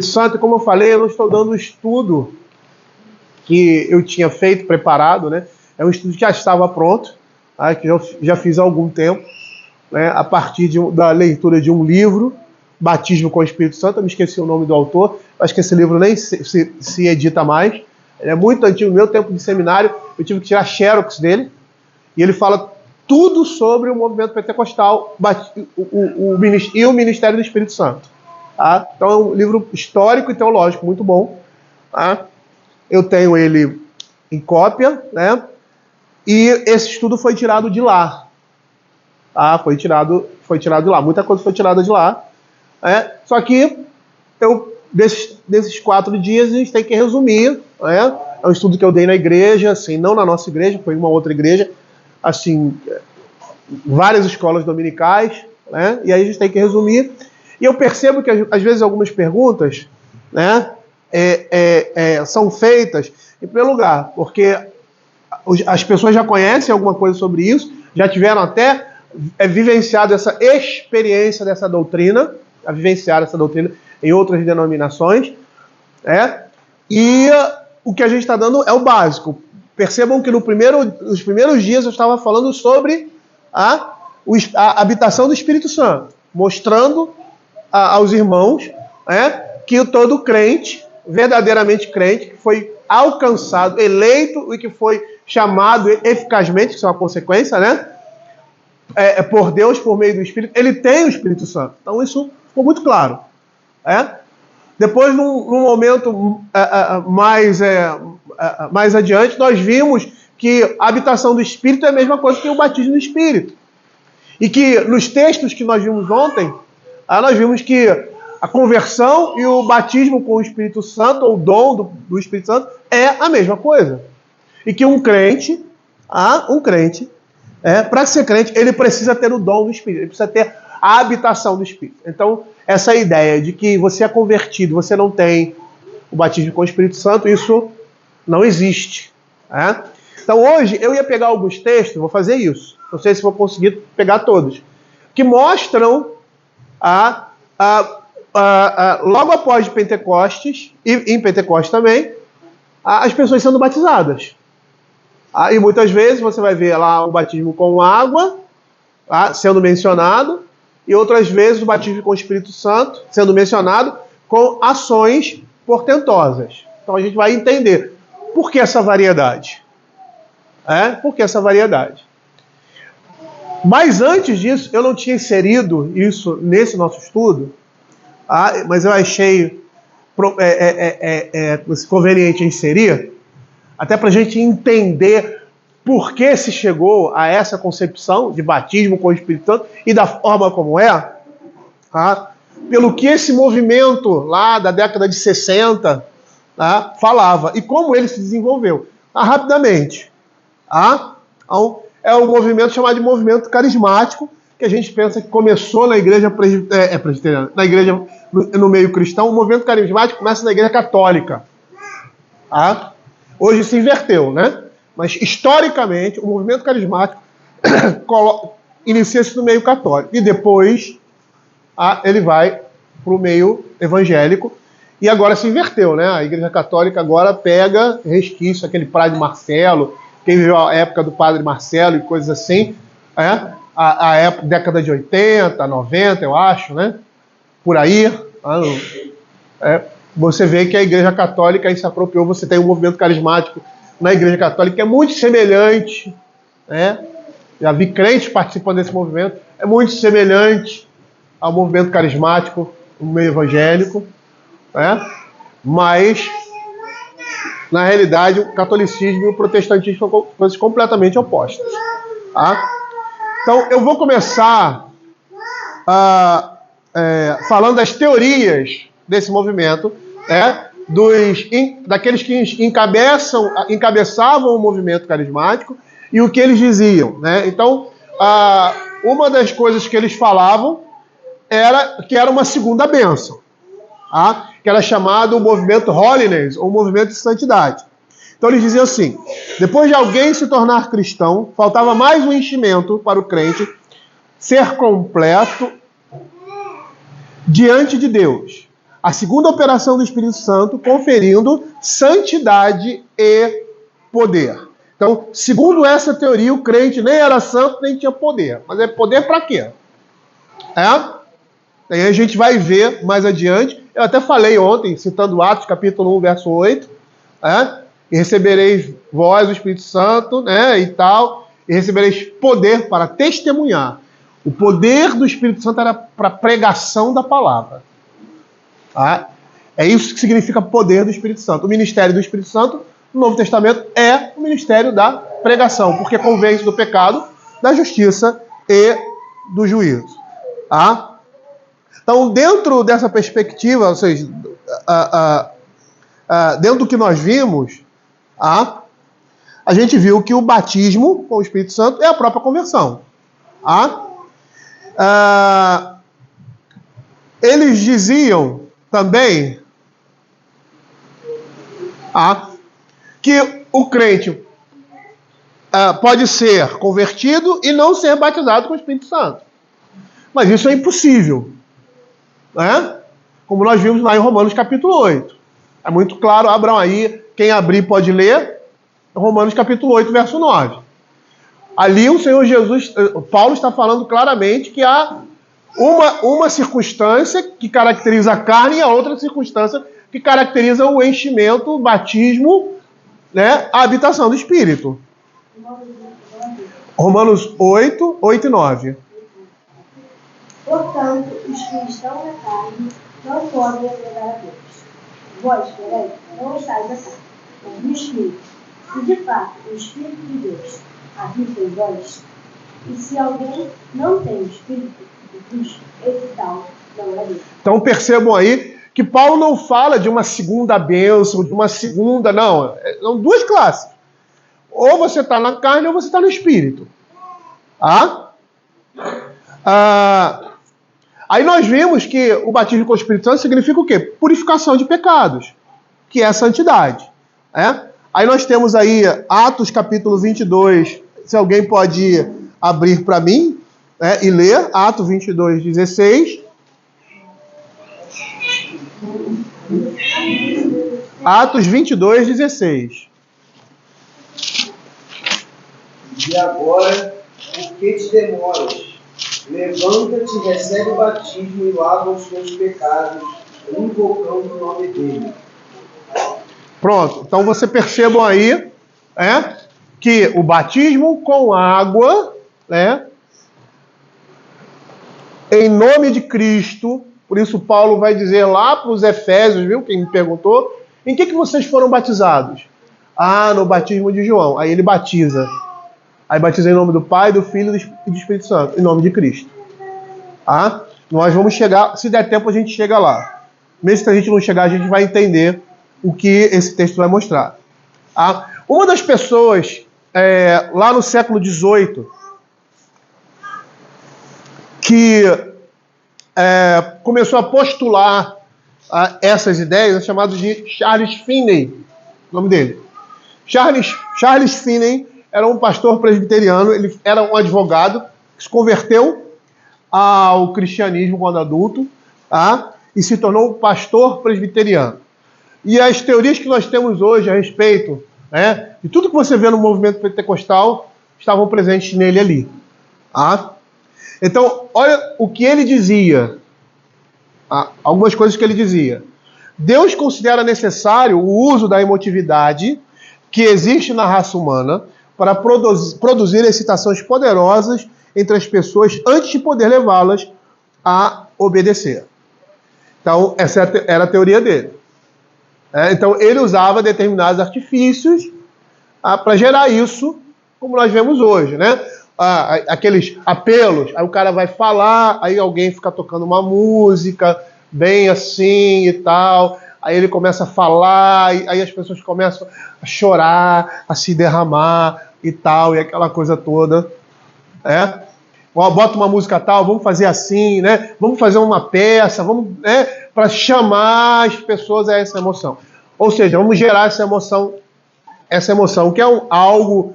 Santo, como eu falei, eu não estou dando o estudo que eu tinha feito, preparado, né? É um estudo que já estava pronto, tá? Que eu já fiz há algum tempo, né? A partir da leitura de um livro, Batismo com o Espírito Santo. Eu me esqueci o nome do autor, acho que esse livro nem se edita mais. Ele é muito antigo, no meu tempo de seminário, eu tive que tirar xerox dele, e ele fala tudo sobre o movimento pentecostal e o ministério do Espírito Santo. Tá? Então é um livro histórico e teológico muito bom. Tá? Eu tenho ele em cópia, né? E esse estudo foi tirado de lá. Tá? Foi tirado de lá. Muita coisa foi tirada de lá. Né? Só que desses 4 dias a gente tem que resumir. Né? É um estudo que eu dei na igreja, assim, não na nossa igreja, foi em uma outra igreja, assim, várias escolas dominicais, né? E aí a gente tem que resumir. E eu percebo que às vezes algumas perguntas, né, são feitas em primeiro lugar, porque as pessoas já conhecem alguma coisa sobre isso, já tiveram até vivenciado essa experiência dessa doutrina, a vivenciar essa doutrina em outras denominações, né? E o que a gente está dando é o básico. Percebam que nos primeiros dias eu estava falando sobre a habitação do Espírito Santo, mostrando aos irmãos, né, que todo crente, verdadeiramente crente, que foi alcançado, eleito e que foi chamado eficazmente, que isso é uma consequência, né, por Deus, por meio do Espírito, ele tem o Espírito Santo. Então isso ficou muito claro. Depois, num momento mais adiante, nós vimos que a habitação do Espírito é a mesma coisa que o batismo do Espírito. E que nos textos que nós vimos ontem, nós vimos que a conversão e o batismo com o Espírito Santo, ou o dom do Espírito Santo, é a mesma coisa. E que um crente, para ser crente, ele precisa ter o dom do Espírito, ele precisa ter a habitação do Espírito. Então, essa ideia de que você é convertido, você não tem o batismo com o Espírito Santo, isso não existe. Então, hoje, eu ia pegar alguns textos, vou fazer isso, não sei se vou conseguir pegar todos, que mostram logo após Pentecostes, e em Pentecostes também, as pessoas sendo batizadas. E muitas vezes você vai ver lá o batismo com água sendo mencionado, e outras vezes o batismo com o Espírito Santo sendo mencionado com ações portentosas. Então a gente vai entender por que essa variedade. Por que essa variedade? Mas antes disso, eu não tinha inserido isso nesse nosso estudo, mas eu achei conveniente inserir, até para a gente entender por que se chegou a essa concepção de batismo com o Espírito Santo e da forma como é, pelo que esse movimento lá da década de 60 falava e como ele se desenvolveu. Rapidamente. Então, é um movimento chamado de movimento carismático, que a gente pensa que começou na igreja presbiteriana, na igreja no meio cristão. O movimento carismático começa na igreja católica. Hoje se inverteu, né? Mas historicamente o movimento carismático inicia-se no meio católico e depois ele vai para o meio evangélico e agora se inverteu, né? A igreja católica agora pega resquício, aquele padre Marcelo, quem viveu a época do padre Marcelo e coisas assim, a época, década de 80, 90, eu acho, né? Por aí, você vê que a igreja católica se apropriou, você tem um movimento carismático na igreja católica que é muito semelhante, né? Já vi crentes participando desse movimento, é muito semelhante ao movimento carismático no meio evangélico, né? Mas na realidade o catolicismo e o protestantismo são coisas completamente opostas. Então eu vou começar falando das teorias desse movimento, daqueles que encabeçavam o movimento carismático e o que eles diziam, né? Então, uma das coisas que eles falavam era que era uma segunda bênção, que era chamado o movimento Holiness, ou movimento de santidade. Então eles diziam assim: depois de alguém se tornar cristão, faltava mais um enchimento para o crente ser completo diante de Deus. a segunda operação do Espírito Santo conferindo santidade e poder. Então, segundo essa teoria, o crente nem era santo, nem tinha poder. Mas é poder para quê? Aí a gente vai ver mais adiante. Eu até falei ontem, citando Atos, capítulo 1, verso 8. E recebereis vós o Espírito Santo, e tal. E recebereis poder para testemunhar. O poder do Espírito Santo era para pregação da palavra. É isso que significa poder do Espírito Santo. O ministério do Espírito Santo, no Novo Testamento, é o ministério da pregação, porque convence do pecado, da justiça e do juízo. Então, dentro dessa perspectiva, ou seja, dentro do que nós vimos, a gente viu que o batismo com o Espírito Santo é a própria conversão. Eles diziam também que o crente pode ser convertido e não ser batizado com o Espírito Santo. Mas isso é impossível. Como nós vimos lá em Romanos capítulo 8. É muito claro, abram aí, quem abrir pode ler, Romanos capítulo 8, verso 9. Ali o Senhor Jesus, Paulo está falando claramente que há uma circunstância que caracteriza a carne e a outra circunstância que caracteriza o enchimento, o batismo, a habitação do Espírito. Romanos 8, 8 e 9. Portanto, os que estão na carne não podem agradar a Deus. Vós, porém, não estáis na carne, mas no Espírito. E de fato, o Espírito de Deus habita em vós. E se alguém não tem o Espírito de Cristo, esse tal não é Deus. Então percebam aí que Paulo não fala de uma segunda bênção, de uma segunda, não. São duas classes. Ou você está na carne ou você está no Espírito. Aí nós vimos que o batismo com o Espírito Santo significa o quê? Purificação de pecados, que é a santidade. Aí nós temos aí Atos capítulo 22, se alguém pode abrir para mim e ler, Atos 22, 16. Atos 22, 16. E agora, por que te demoras? Levanta-te e recebe o batismo e lava os teus pecados, invocando o nome dele. Pronto, então você percebam aí que o batismo com água, em nome de Cristo, por isso Paulo vai dizer lá para os Efésios, viu? Quem me perguntou, em que vocês foram batizados? No batismo de João. Aí ele batiza. Aí batiza em nome do Pai, do Filho e do Espírito Santo, em nome de Cristo. Nós vamos chegar, se der tempo a gente chega lá. Mesmo se a gente não chegar, a gente vai entender o que esse texto vai mostrar. Uma das pessoas, lá no século XVIII, que começou a postular essas ideias, é chamado de Charles Finney, o nome dele. Charles Finney era um pastor presbiteriano, ele era um advogado que se converteu ao cristianismo quando adulto, e se tornou pastor presbiteriano. E as teorias que nós temos hoje a respeito de tudo que você vê no movimento pentecostal estavam presentes nele ali. Então, olha o que ele dizia. Algumas coisas que ele dizia. Deus considera necessário o uso da emotividade que existe na raça humana para produzir excitações poderosas entre as pessoas antes de poder levá-las a obedecer. Então, essa era a teoria dele. Então, ele usava determinados artifícios para gerar isso, como nós vemos hoje, aqueles apelos, aí o cara vai falar, aí alguém fica tocando uma música, bem assim e tal, aí ele começa a falar, aí as pessoas começam a chorar, a se derramar e tal, e aquela coisa toda. Bota uma música tal, vamos fazer assim, vamos fazer uma peça, vamos, para chamar as pessoas a essa emoção. Ou seja, vamos gerar essa emoção que é algo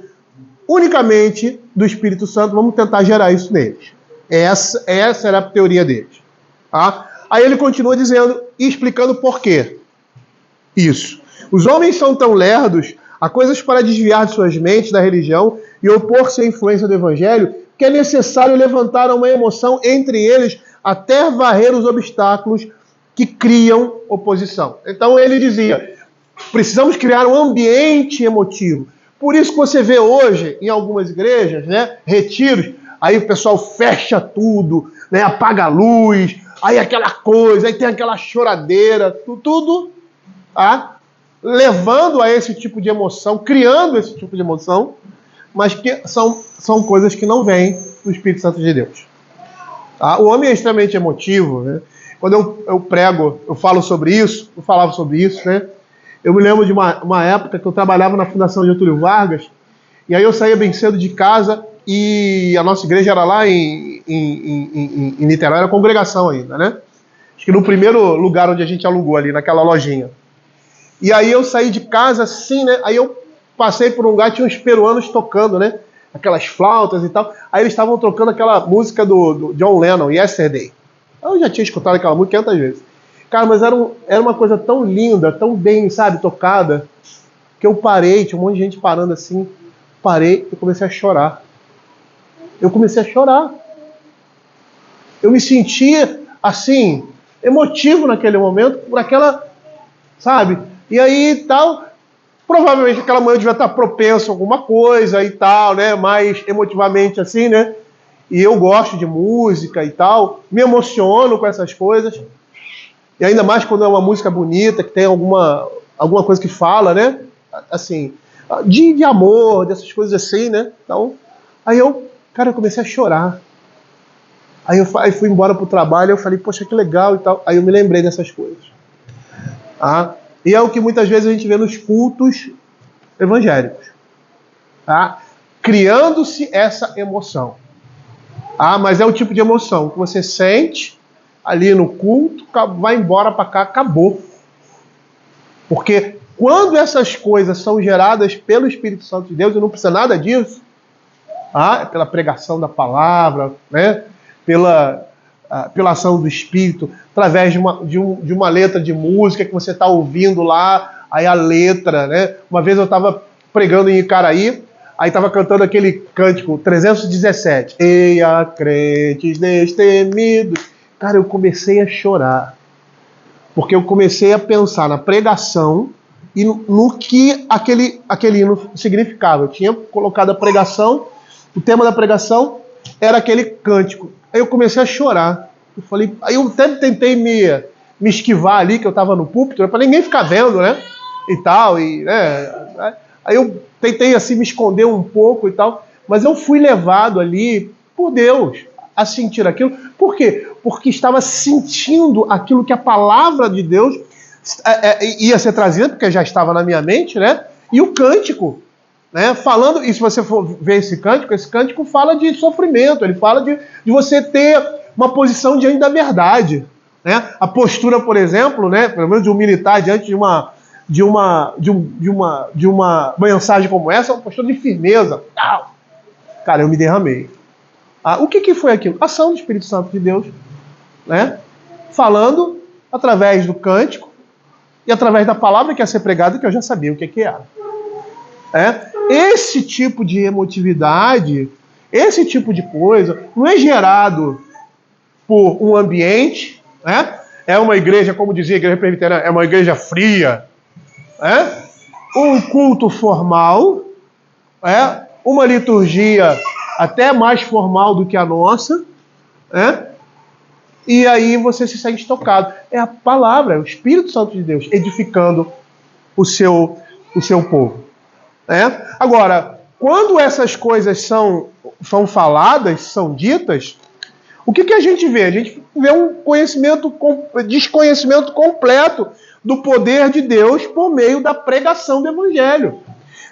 unicamente do Espírito Santo, vamos tentar gerar isso neles. Essa era a teoria deles. Aí ele continua dizendo e explicando por quê. Isso. Os homens são tão lerdos a coisas para desviar de suas mentes da religião e opor-se à influência do evangelho, que é necessário levantar uma emoção entre eles até varrer os obstáculos que criam oposição. Então ele dizia, precisamos criar um ambiente emotivo. Por isso que você vê hoje, em algumas igrejas, né, retiros, aí o pessoal fecha tudo, né, apaga a luz, aí aquela coisa, aí tem aquela choradeira, tudo levando a esse tipo de emoção, criando esse tipo de emoção, mas que são coisas que não vêm do Espírito Santo de Deus. Tá? O homem é extremamente emotivo, né? Quando eu prego, eu falava sobre isso, né? Eu me lembro de uma época que eu trabalhava na Fundação Getúlio Vargas, e aí eu saía bem cedo de casa, e a nossa igreja era lá em Niterói, era congregação ainda, né? Acho que no primeiro lugar onde a gente alugou ali, naquela lojinha. E aí eu saí de casa assim, né? Aí eu passei por um lugar, tinha uns peruanos tocando, né? Aquelas flautas e tal. Aí eles estavam tocando aquela música do John Lennon, Yesterday. Eu já tinha escutado aquela música 500 vezes. Cara, mas era uma coisa tão linda, tão bem, sabe, tocada, que eu parei, tinha um monte de gente parando assim, parei e comecei a chorar. Eu me sentia, assim, emotivo naquele momento, por aquela, sabe? E aí, tal, provavelmente aquela manhã eu devia estar propenso a alguma coisa e tal, né? Mais emotivamente assim, né? E eu gosto de música e tal, me emociono com essas coisas. E ainda mais quando é uma música bonita, que tem alguma coisa que fala, né? Assim, de amor, dessas coisas assim, né? Então, aí eu comecei a chorar. Aí eu fui embora pro trabalho, eu falei, poxa, que legal e tal. Aí eu me lembrei dessas coisas. E é o que muitas vezes a gente vê nos cultos evangélicos. Criando-se essa emoção. Mas é o tipo de emoção que você sente ali no culto, vai embora para cá, acabou. Porque quando essas coisas são geradas pelo Espírito Santo de Deus, e não precisa nada disso, pela pregação da palavra, né? pela ação do Espírito, através de uma letra de música que você está ouvindo lá, aí a letra, né? Uma vez eu estava pregando em Icaraí, aí estava cantando aquele cântico 317. Eia, crentes destemidos. Cara, eu comecei a chorar. Porque eu comecei a pensar na pregação e no que aquele hino significava. Eu tinha colocado a pregação, o tema da pregação era aquele cântico. Aí eu comecei a chorar. Eu falei, aí eu até tentei me esquivar ali, que eu estava no púlpito, para ninguém ficar vendo, né? E tal, né? Aí eu tentei assim me esconder um pouco e tal, mas eu fui levado ali por Deus a sentir aquilo. Por quê? Porque estava sentindo aquilo que a palavra de Deus ia ser trazida, porque já estava na minha mente, né? E o cântico, né? Falando, e se você for ver esse cântico fala de sofrimento, ele fala de você ter uma posição diante da verdade, né? A postura, por exemplo, né? Pelo menos de um militar diante de uma mensagem como essa, é uma postura de firmeza. Cara, eu me derramei. O que foi aquilo? A ação do Espírito Santo de Deus, né? Falando através do cântico e através da palavra que ia ser pregada, que eu já sabia o que era. Esse tipo de emotividade, esse tipo de coisa, não é gerado por um ambiente, né? É uma igreja, como dizia a igreja presbiteriana, é uma igreja fria, um culto formal, uma liturgia até mais formal do que a nossa, e aí você se sente tocado. É a palavra, é o Espírito Santo de Deus edificando o seu povo. Agora, quando essas coisas são faladas, são ditas, o que a gente vê? A gente vê um desconhecimento completo do poder de Deus por meio da pregação do Evangelho.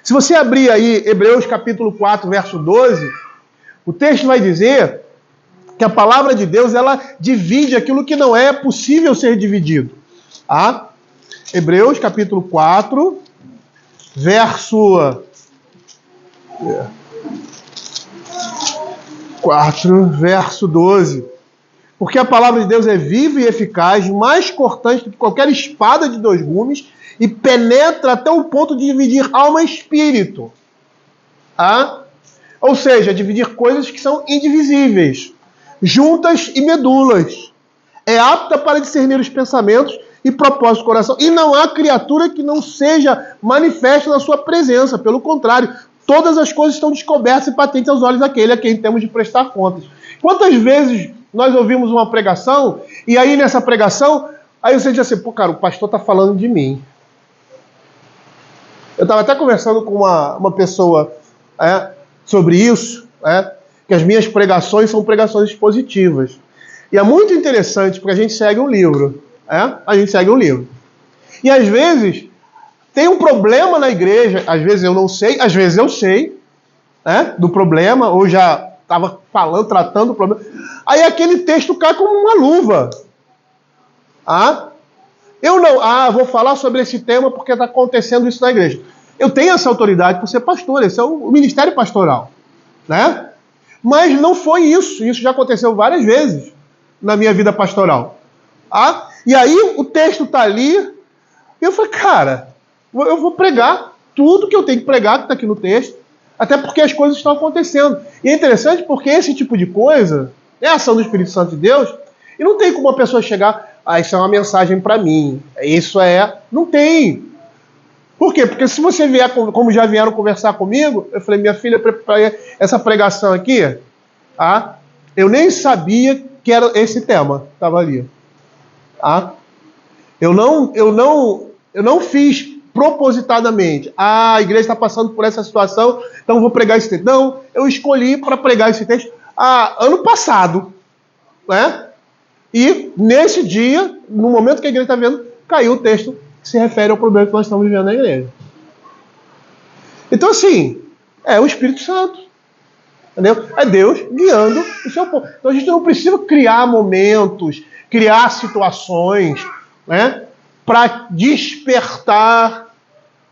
Se você abrir aí Hebreus capítulo 4, verso 12, o texto vai dizer que a palavra de Deus, ela divide aquilo que não é possível ser dividido. Hebreus capítulo 4, verso 12. Porque a palavra de Deus é viva e eficaz, mais cortante do que qualquer espada de 2 gumes, e penetra até o ponto de dividir alma e espírito. Ou seja, dividir coisas que são indivisíveis, juntas e medulas. É apta para discernir os pensamentos e propósitos do coração. E não há criatura que não seja manifesta na sua presença. Pelo contrário, todas as coisas estão descobertas e patentes aos olhos daquele a quem temos de prestar contas. Quantas vezes nós ouvimos uma pregação, e aí nessa pregação, aí você diz assim, pô, cara, o pastor está falando de mim. Eu estava até conversando com uma pessoa sobre isso, que as minhas pregações são pregações expositivas. E é muito interessante, porque a gente segue um livro. A gente segue um livro. E às vezes, tem um problema na igreja, às vezes eu não sei, às vezes eu sei do problema, ou já estava falando, tratando o problema. Aí aquele texto cai como uma luva. Eu não, vou falar sobre esse tema porque está acontecendo isso na igreja. Eu tenho essa autoridade por ser pastor, esse é o ministério pastoral. Mas não foi isso. Isso já aconteceu várias vezes na minha vida pastoral. E aí o texto está ali, e eu falei, cara, eu vou pregar tudo que eu tenho que pregar, que está aqui no texto, até porque as coisas estão acontecendo. E é interessante porque esse tipo de coisa é a ação do Espírito Santo de Deus, e não tem como uma pessoa chegar, isso é uma mensagem para mim, não tem. Por quê? Porque se você vier, como já vieram conversar comigo, eu falei, minha filha, para essa pregação aqui, eu nem sabia que era esse tema, estava ali. Eu não fiz propositadamente. A igreja está passando por essa situação, então eu vou pregar esse texto. Não, eu escolhi para pregar esse texto ano passado. E nesse dia, no momento que a igreja está vendo, caiu o texto que se refere ao problema que nós estamos vivendo na igreja. Então, assim, é o Espírito Santo. Entendeu? É Deus guiando o seu povo. Então a gente não precisa criar momentos, criar situações, para despertar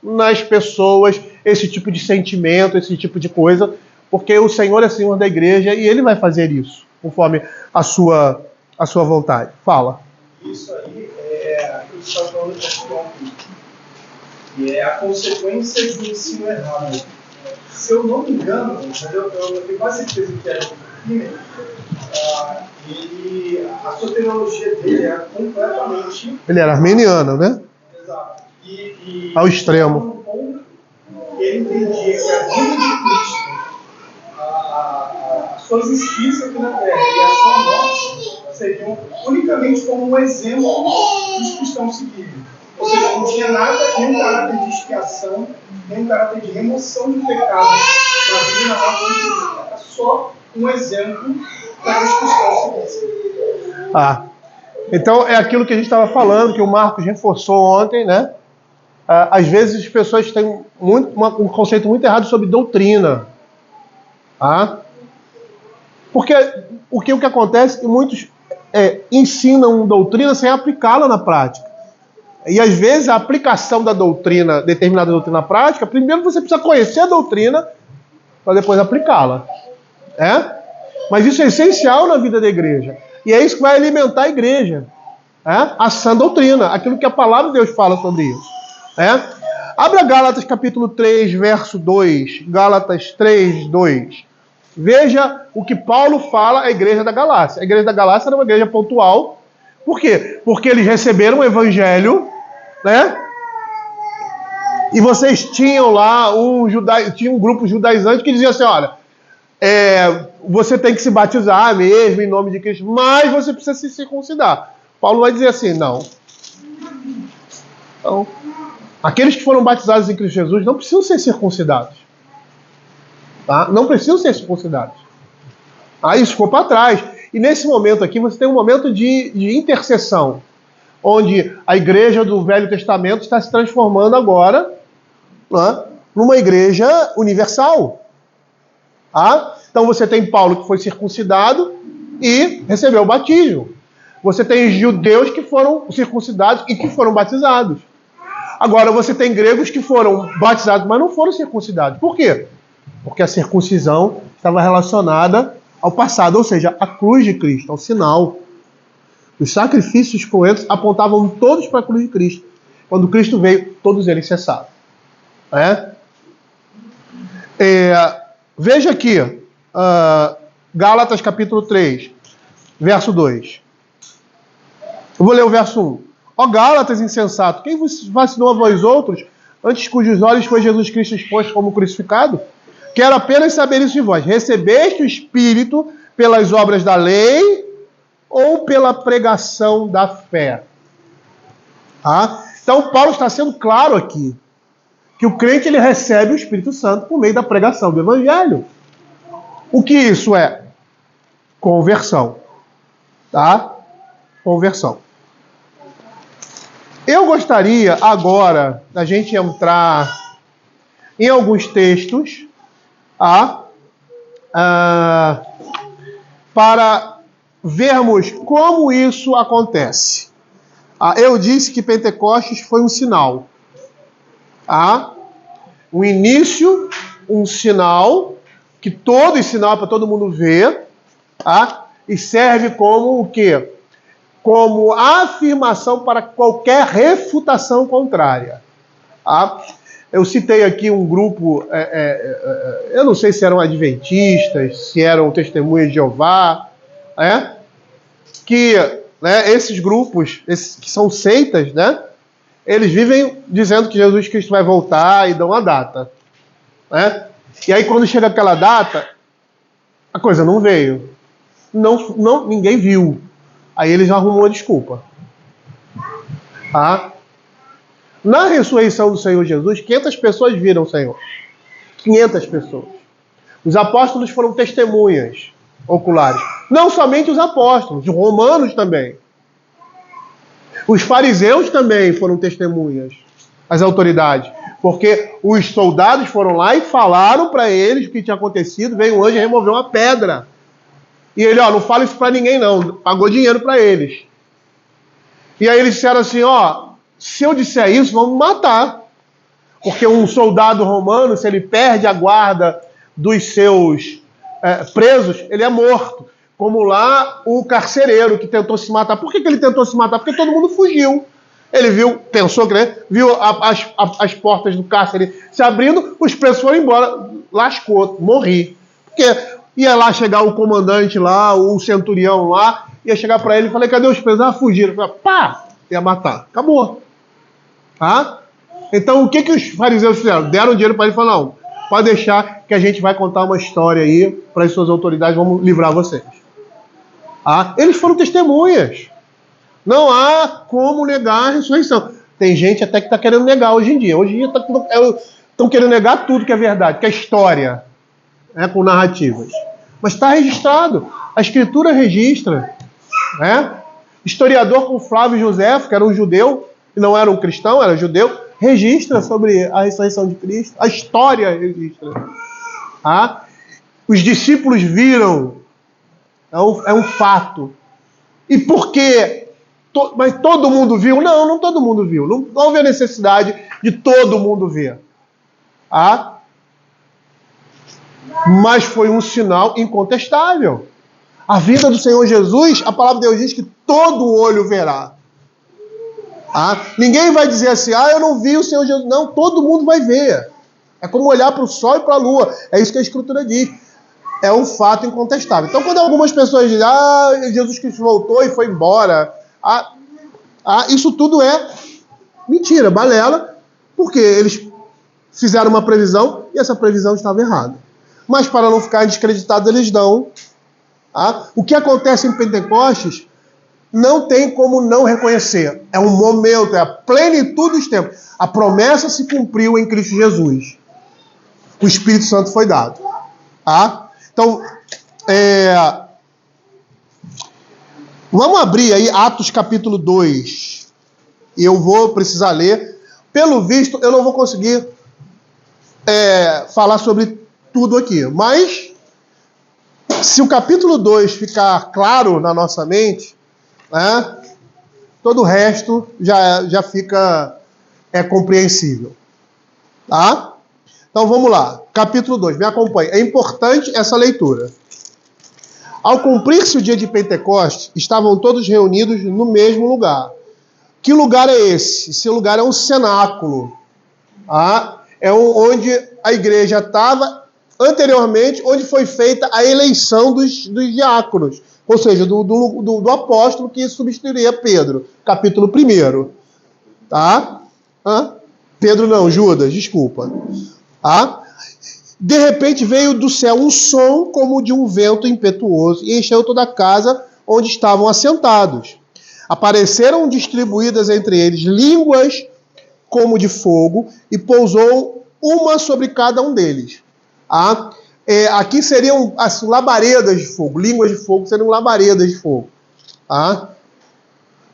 nas pessoas esse tipo de sentimento, esse tipo de coisa, porque o Senhor é Senhor da igreja e Ele vai fazer isso, conforme a sua vontade. Fala. Isso aí é aquilo que você estava falando ontem, que é a consequência do ensino errado. Se eu não me engano, eu tenho quase certeza que é a soteriologia dele é completamente... Ele era arminiano, né? Exato. Ao extremo. Ele entendia que a vida de Cristo, a sua existência aqui na Terra e a sua morte seriam unicamente como um exemplo dos cristãos seguirem. Ou seja, não tinha nada, nem um caráter de expiação, nem um caráter de remoção de pecados na vida e na morte de Jesus. Era só um exemplo para os cristãos seguirem. Então é aquilo que a gente estava falando, que o Marcos reforçou ontem, né? Às vezes as pessoas têm um conceito muito errado sobre doutrina. Porque o que acontece é que muitos ensinam doutrina sem aplicá-la na prática. E às vezes a aplicação da doutrina, determinada doutrina prática, primeiro você precisa conhecer a doutrina para depois aplicá-la. Mas isso é essencial na vida da igreja. E é isso que vai alimentar a igreja. A sã doutrina, aquilo que a palavra de Deus fala sobre isso. Abra Gálatas capítulo 3, verso 2. Gálatas 3, 2. Veja o que Paulo fala à igreja da Galácia. A igreja da Galácia era uma igreja pontual. Por quê? Porque eles receberam o evangelho, e vocês tinham lá tinha um grupo judaizante que dizia assim, olha, você tem que se batizar mesmo em nome de Cristo, mas você precisa se circuncidar. Paulo vai dizer assim, não. Então, aqueles que foram batizados em Cristo Jesus não precisam ser circuncidados. Não precisam ser circuncidados. Isso ficou para trás. E nesse momento aqui você tem um momento de intercessão, onde a igreja do Velho Testamento está se transformando agora numa igreja universal. Então você tem Paulo que foi circuncidado e recebeu o batismo. Você tem judeus que foram circuncidados e que foram batizados. Agora você tem gregos que foram batizados, mas não foram circuncidados. Por quê? Porque a circuncisão estava relacionada ao passado, ou seja, a cruz de Cristo, ao sinal. Os sacrifícios cruentos apontavam todos para a cruz de Cristo. Quando Cristo veio, todos eles cessaram. Veja aqui, Gálatas capítulo 3, verso 2. Eu vou ler o verso 1. Ó Gálatas insensato, quem vos vacinou a vós outros, antes cujos olhos foi Jesus Cristo exposto como crucificado? Quero apenas saber isso de vós. Recebeste o Espírito pelas obras da lei ou pela pregação da fé? Então, Paulo está sendo claro aqui, que o crente ele recebe o Espírito Santo por meio da pregação do Evangelho. O que isso é? Conversão. Conversão. Eu gostaria agora da gente entrar em alguns textos para vermos como isso acontece. Eu disse que Pentecostes foi um sinal. Um início, um sinal, que todo sinal para todo mundo ver, e serve como o quê? Como afirmação para qualquer refutação contrária. Eu citei aqui um grupo, eu não sei se eram adventistas, se eram testemunhas de Jeová, que esses grupos, que são seitas, eles vivem dizendo que Jesus Cristo vai voltar e dão a data. E aí quando chega aquela data, a coisa não veio. Ninguém viu. Aí eles arrumam uma desculpa. Na ressurreição do Senhor Jesus, 500 pessoas viram o Senhor. 500 pessoas. Os apóstolos foram testemunhas oculares. Não somente os apóstolos, os romanos também. Os fariseus também foram testemunhas, as autoridades. Porque os soldados foram lá e falaram para eles o que tinha acontecido. Veio um anjo e removeu uma pedra. E ele, não fala isso para ninguém não. Pagou dinheiro para eles. E aí eles disseram assim, se eu disser isso, vão me matar. Porque um soldado romano, se ele perde a guarda dos seus presos, ele é morto. Como lá o carcereiro que tentou se matar. Por que ele tentou se matar? Porque todo mundo fugiu. Ele viu as portas do cárcere se abrindo, os presos foram embora. Lascou, morri. Porque ia lá chegar o comandante lá, o centurião lá, ia chegar para ele e falei, cadê os presos? Fugiram. Ia matar. Acabou. Então, o que os fariseus fizeram? Deram dinheiro para ele e falaram, não, pode deixar que a gente vai contar uma história aí para as suas autoridades, vamos livrar vocês. Eles foram testemunhas. Não há como negar a ressurreição. Tem gente até que está querendo negar hoje em dia. Hoje em dia estão querendo negar tudo que é verdade, que é história, com narrativas. Mas está registrado. A Escritura registra. Historiador como Flávio José, que era um judeu, e não era um cristão, era judeu, registra sobre a ressurreição de Cristo. A história registra. Os discípulos viram. É um fato. E por quê? Mas todo mundo viu? Não todo mundo viu. Não houve a necessidade de todo mundo ver. Mas foi um sinal incontestável. A vinda do Senhor Jesus, a palavra de Deus diz que todo olho verá. Ninguém vai dizer assim, eu não vi o Senhor Jesus. Não, todo mundo vai ver. É como olhar para o sol e para a lua. É isso que a Escritura diz. É um fato incontestável. Então, quando algumas pessoas dizem, Jesus Cristo voltou e foi embora, isso tudo é mentira, balela, porque eles fizeram uma previsão e essa previsão estava errada. Mas para não ficar descreditado, eles dão. O que acontece em Pentecostes não tem como não reconhecer. É um momento, é a plenitude dos tempos. A promessa se cumpriu em Cristo Jesus. O Espírito Santo foi dado. Então, vamos abrir aí Atos capítulo 2. E eu vou precisar ler. Pelo visto, eu não vou conseguir falar sobre tudo aqui. Mas, se o capítulo 2 ficar claro na nossa mente, todo o resto já fica compreensível. Então vamos lá. Capítulo 2, me acompanhe. É importante essa leitura. Ao cumprir-se o dia de Pentecostes, estavam todos reunidos no mesmo lugar. Que lugar é esse? Esse lugar é um cenáculo. É onde a igreja estava anteriormente, onde foi feita a eleição dos diáconos. Ou seja, do apóstolo que substituiria Pedro. Capítulo 1. Tá? Pedro não, Judas, desculpa. De repente veio do céu um som como de um vento impetuoso e encheu toda a casa onde estavam assentados. Apareceram distribuídas entre eles línguas como de fogo e pousou uma sobre cada um deles. Aqui seriam as labaredas de fogo. Línguas de fogo seriam labaredas de fogo.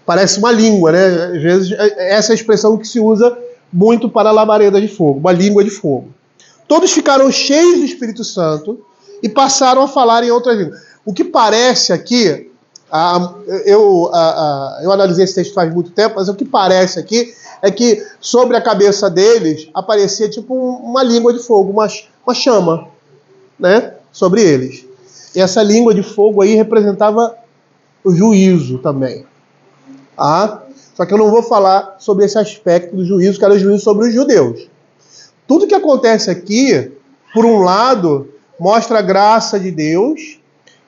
Parece uma língua, né? Às vezes essa é a expressão que se usa muito para labareda de fogo, uma língua de fogo. Todos ficaram cheios do Espírito Santo e passaram a falar em outras línguas. O que parece aqui, eu analisei esse texto faz muito tempo, mas o que parece aqui é que sobre a cabeça deles aparecia tipo uma língua de fogo, uma chama, né, sobre eles. E essa língua de fogo aí representava o juízo também. Só que eu não vou falar sobre esse aspecto do juízo, que era o juízo sobre os judeus. Tudo que acontece aqui, por um lado, mostra a graça de Deus,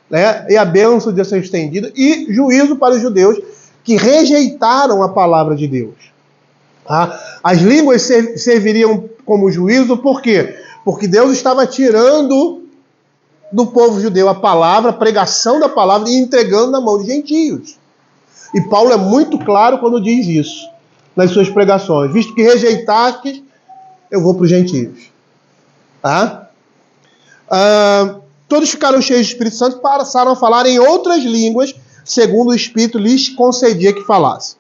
né, e a bênção de Deus ser estendida, e juízo para os judeus que rejeitaram a palavra de Deus. As línguas serviriam como juízo, por quê? Porque Deus estava tirando do povo judeu a palavra, a pregação da palavra, e entregando na mão de gentios. E Paulo é muito claro quando diz isso nas suas pregações. Visto que rejeitaste, eu vou para os gentios. Todos ficaram cheios do Espírito Santo e passaram a falar em outras línguas, segundo o Espírito lhes concedia que falasse.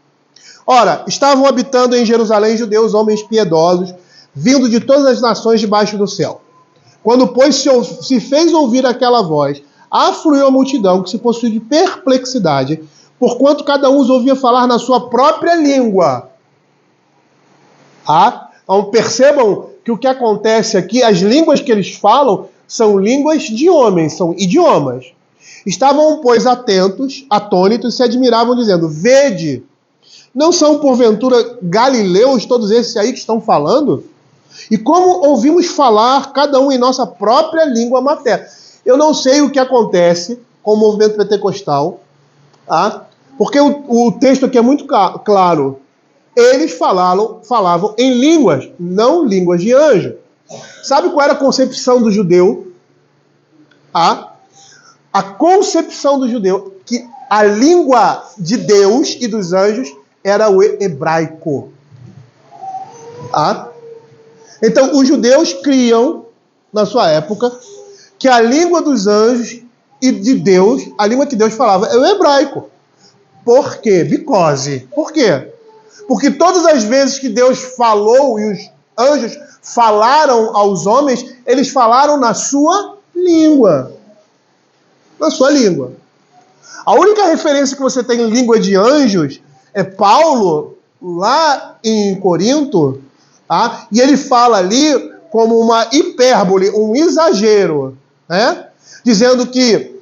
Ora, estavam habitando em Jerusalém judeus, homens piedosos, vindo de todas as nações debaixo do céu. Quando, pois, se fez ouvir aquela voz, afluiu a multidão, que se possuía de perplexidade, porquanto cada um os ouvia falar na sua própria língua. Então percebam que o que acontece aqui, as línguas que eles falam, são línguas de homens, são idiomas. Estavam, pois, atônitos, e se admiravam, dizendo: vede, não são porventura galileus todos esses aí que estão falando? E como ouvimos falar, cada um em nossa própria língua materna? Eu não sei o que acontece com o movimento pentecostal, porque o texto aqui é muito claro. Eles falavam em línguas, não línguas de anjo. Sabe qual era a concepção do judeu? A concepção do judeu, que a língua de Deus e dos anjos era o hebraico. Então, os judeus criam, na sua época, que a língua dos anjos e de Deus, a língua que Deus falava, é o hebraico. Por quê? Por quê? Porque todas as vezes que Deus falou e os anjos falaram aos homens, eles falaram na sua língua. Na sua língua. A única referência que você tem em língua de anjos é Paulo, lá em Corinto, e ele fala ali como uma hipérbole, um exagero, né? Dizendo que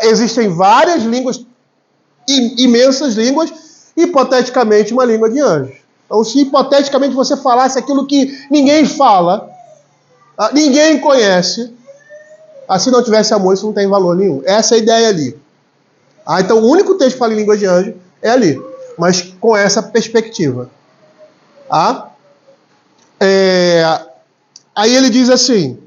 existem várias línguas, imensas línguas, hipoteticamente uma língua de anjos. Então, se hipoteticamente você falasse aquilo que ninguém fala, ninguém conhece, se não tivesse amor, isso não tem valor nenhum. Essa é a ideia ali. Então, o único texto que fala em língua de anjo é ali, mas com essa perspectiva. Aí ele diz assim: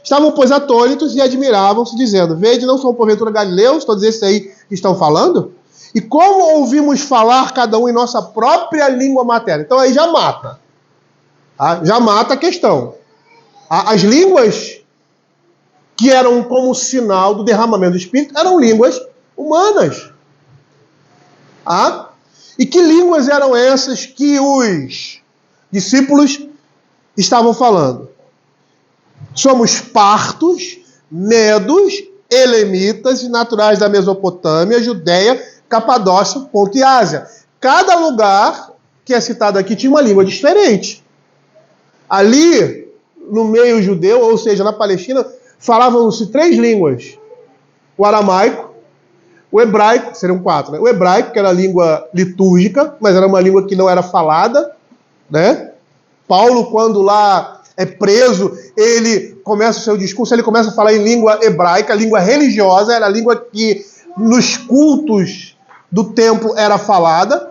estavam, pois, atônitos e admiravam-se, dizendo: vede, não são porventura galileus, todos esses aí que estão falando? E como ouvimos falar cada um em nossa própria língua materna? Então aí já mata. Já mata a questão. As línguas que eram como sinal do derramamento do Espírito eram línguas humanas. E que línguas eram essas que os discípulos estavam falando? Somos partos, medos, elemitas e naturais da Mesopotâmia, Judéia, Capadócia, Ponto e Ásia. Cada lugar que é citado aqui tinha uma língua diferente. Ali, no meio judeu, ou seja, na Palestina, falavam-se 3 línguas. o aramaico, o hebraico, seriam 4, né? O hebraico, que era a língua litúrgica, mas era uma língua que não era falada, né? Paulo, quando lá é preso, ele começa o seu discurso, ele começa a falar em língua hebraica, língua religiosa, era a língua que nos cultos do templo era falada,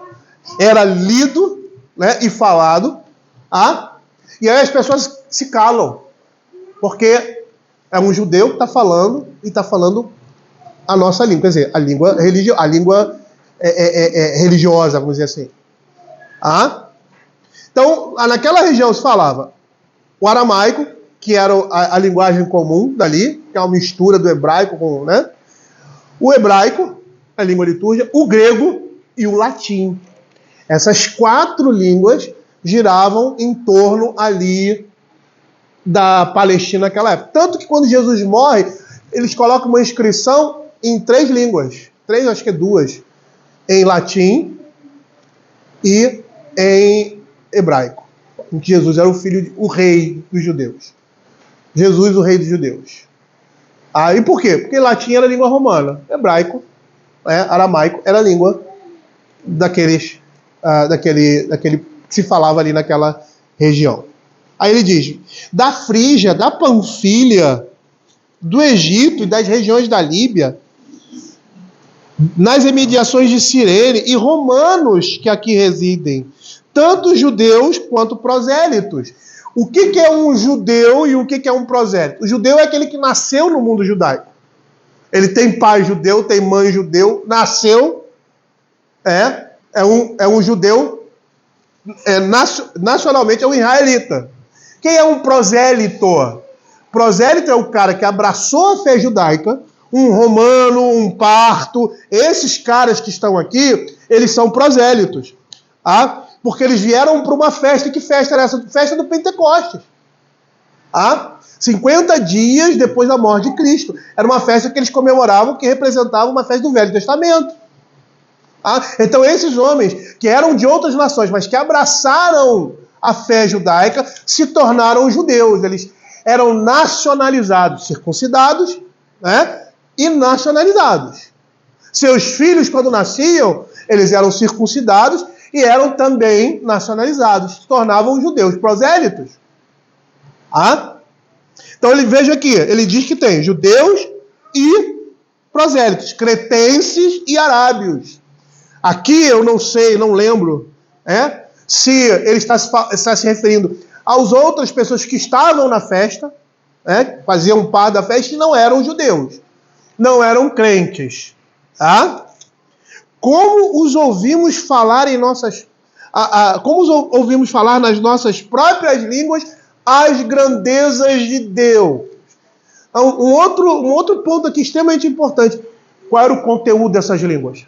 era lido, né, e falado. E aí as pessoas se calam, porque é um judeu que está falando, e está falando a nossa língua, quer dizer, a língua religiosa, vamos dizer assim. Então, naquela região se falava o aramaico, que era a linguagem comum dali, que é uma mistura do hebraico com, né? O hebraico, a língua litúrgica, o grego e o latim. Essas 4 línguas giravam em torno ali da Palestina naquela época. Tanto que quando Jesus morre, eles colocam uma inscrição em 3 línguas. 3, acho que é 2. Em latim e em hebraico. Que Jesus era o rei dos judeus. Jesus, o rei dos judeus. E por quê? Porque latim era a língua romana. Hebraico, aramaico, era a língua daquele que se falava ali naquela região. Aí ele diz, da Frígia, da Panfilha, do Egito e das regiões da Líbia, nas imediações de Cirene, e romanos que aqui residem, tanto judeus quanto prosélitos. O que é um judeu e o que é um prosélito? O judeu é aquele que nasceu no mundo judaico. Ele tem pai judeu, tem mãe judeu, nasceu, é um judeu, nacionalmente é um israelita. Quem é um prosélito? Prosélito é o cara que abraçou a fé judaica, um romano, um parto. Esses caras que estão aqui, eles são prosélitos. Porque eles vieram para uma festa. Que festa era essa? Festa do Pentecostes. 50 dias depois da morte de Cristo. Era uma festa que eles comemoravam, que representava uma festa do Velho Testamento. Então esses homens, que eram de outras nações, mas que abraçaram a fé judaica, se tornaram judeus. Eles eram nacionalizados, circuncidados, né, e nacionalizados. Seus filhos, quando nasciam, eles eram circuncidados e eram também nacionalizados, se tornavam judeus prosélitos. Então veja aqui, ele diz que tem judeus e prosélitos, cretenses e arábios. Aqui eu não sei, não lembro, se ele está se referindo às outras pessoas que estavam na festa, faziam parte da festa e não eram judeus, não eram crentes. Como os ouvimos falar ouvimos falar nas nossas próprias línguas as grandezas de Deus. Então, um outro ponto aqui extremamente importante. Qual era o conteúdo dessas línguas?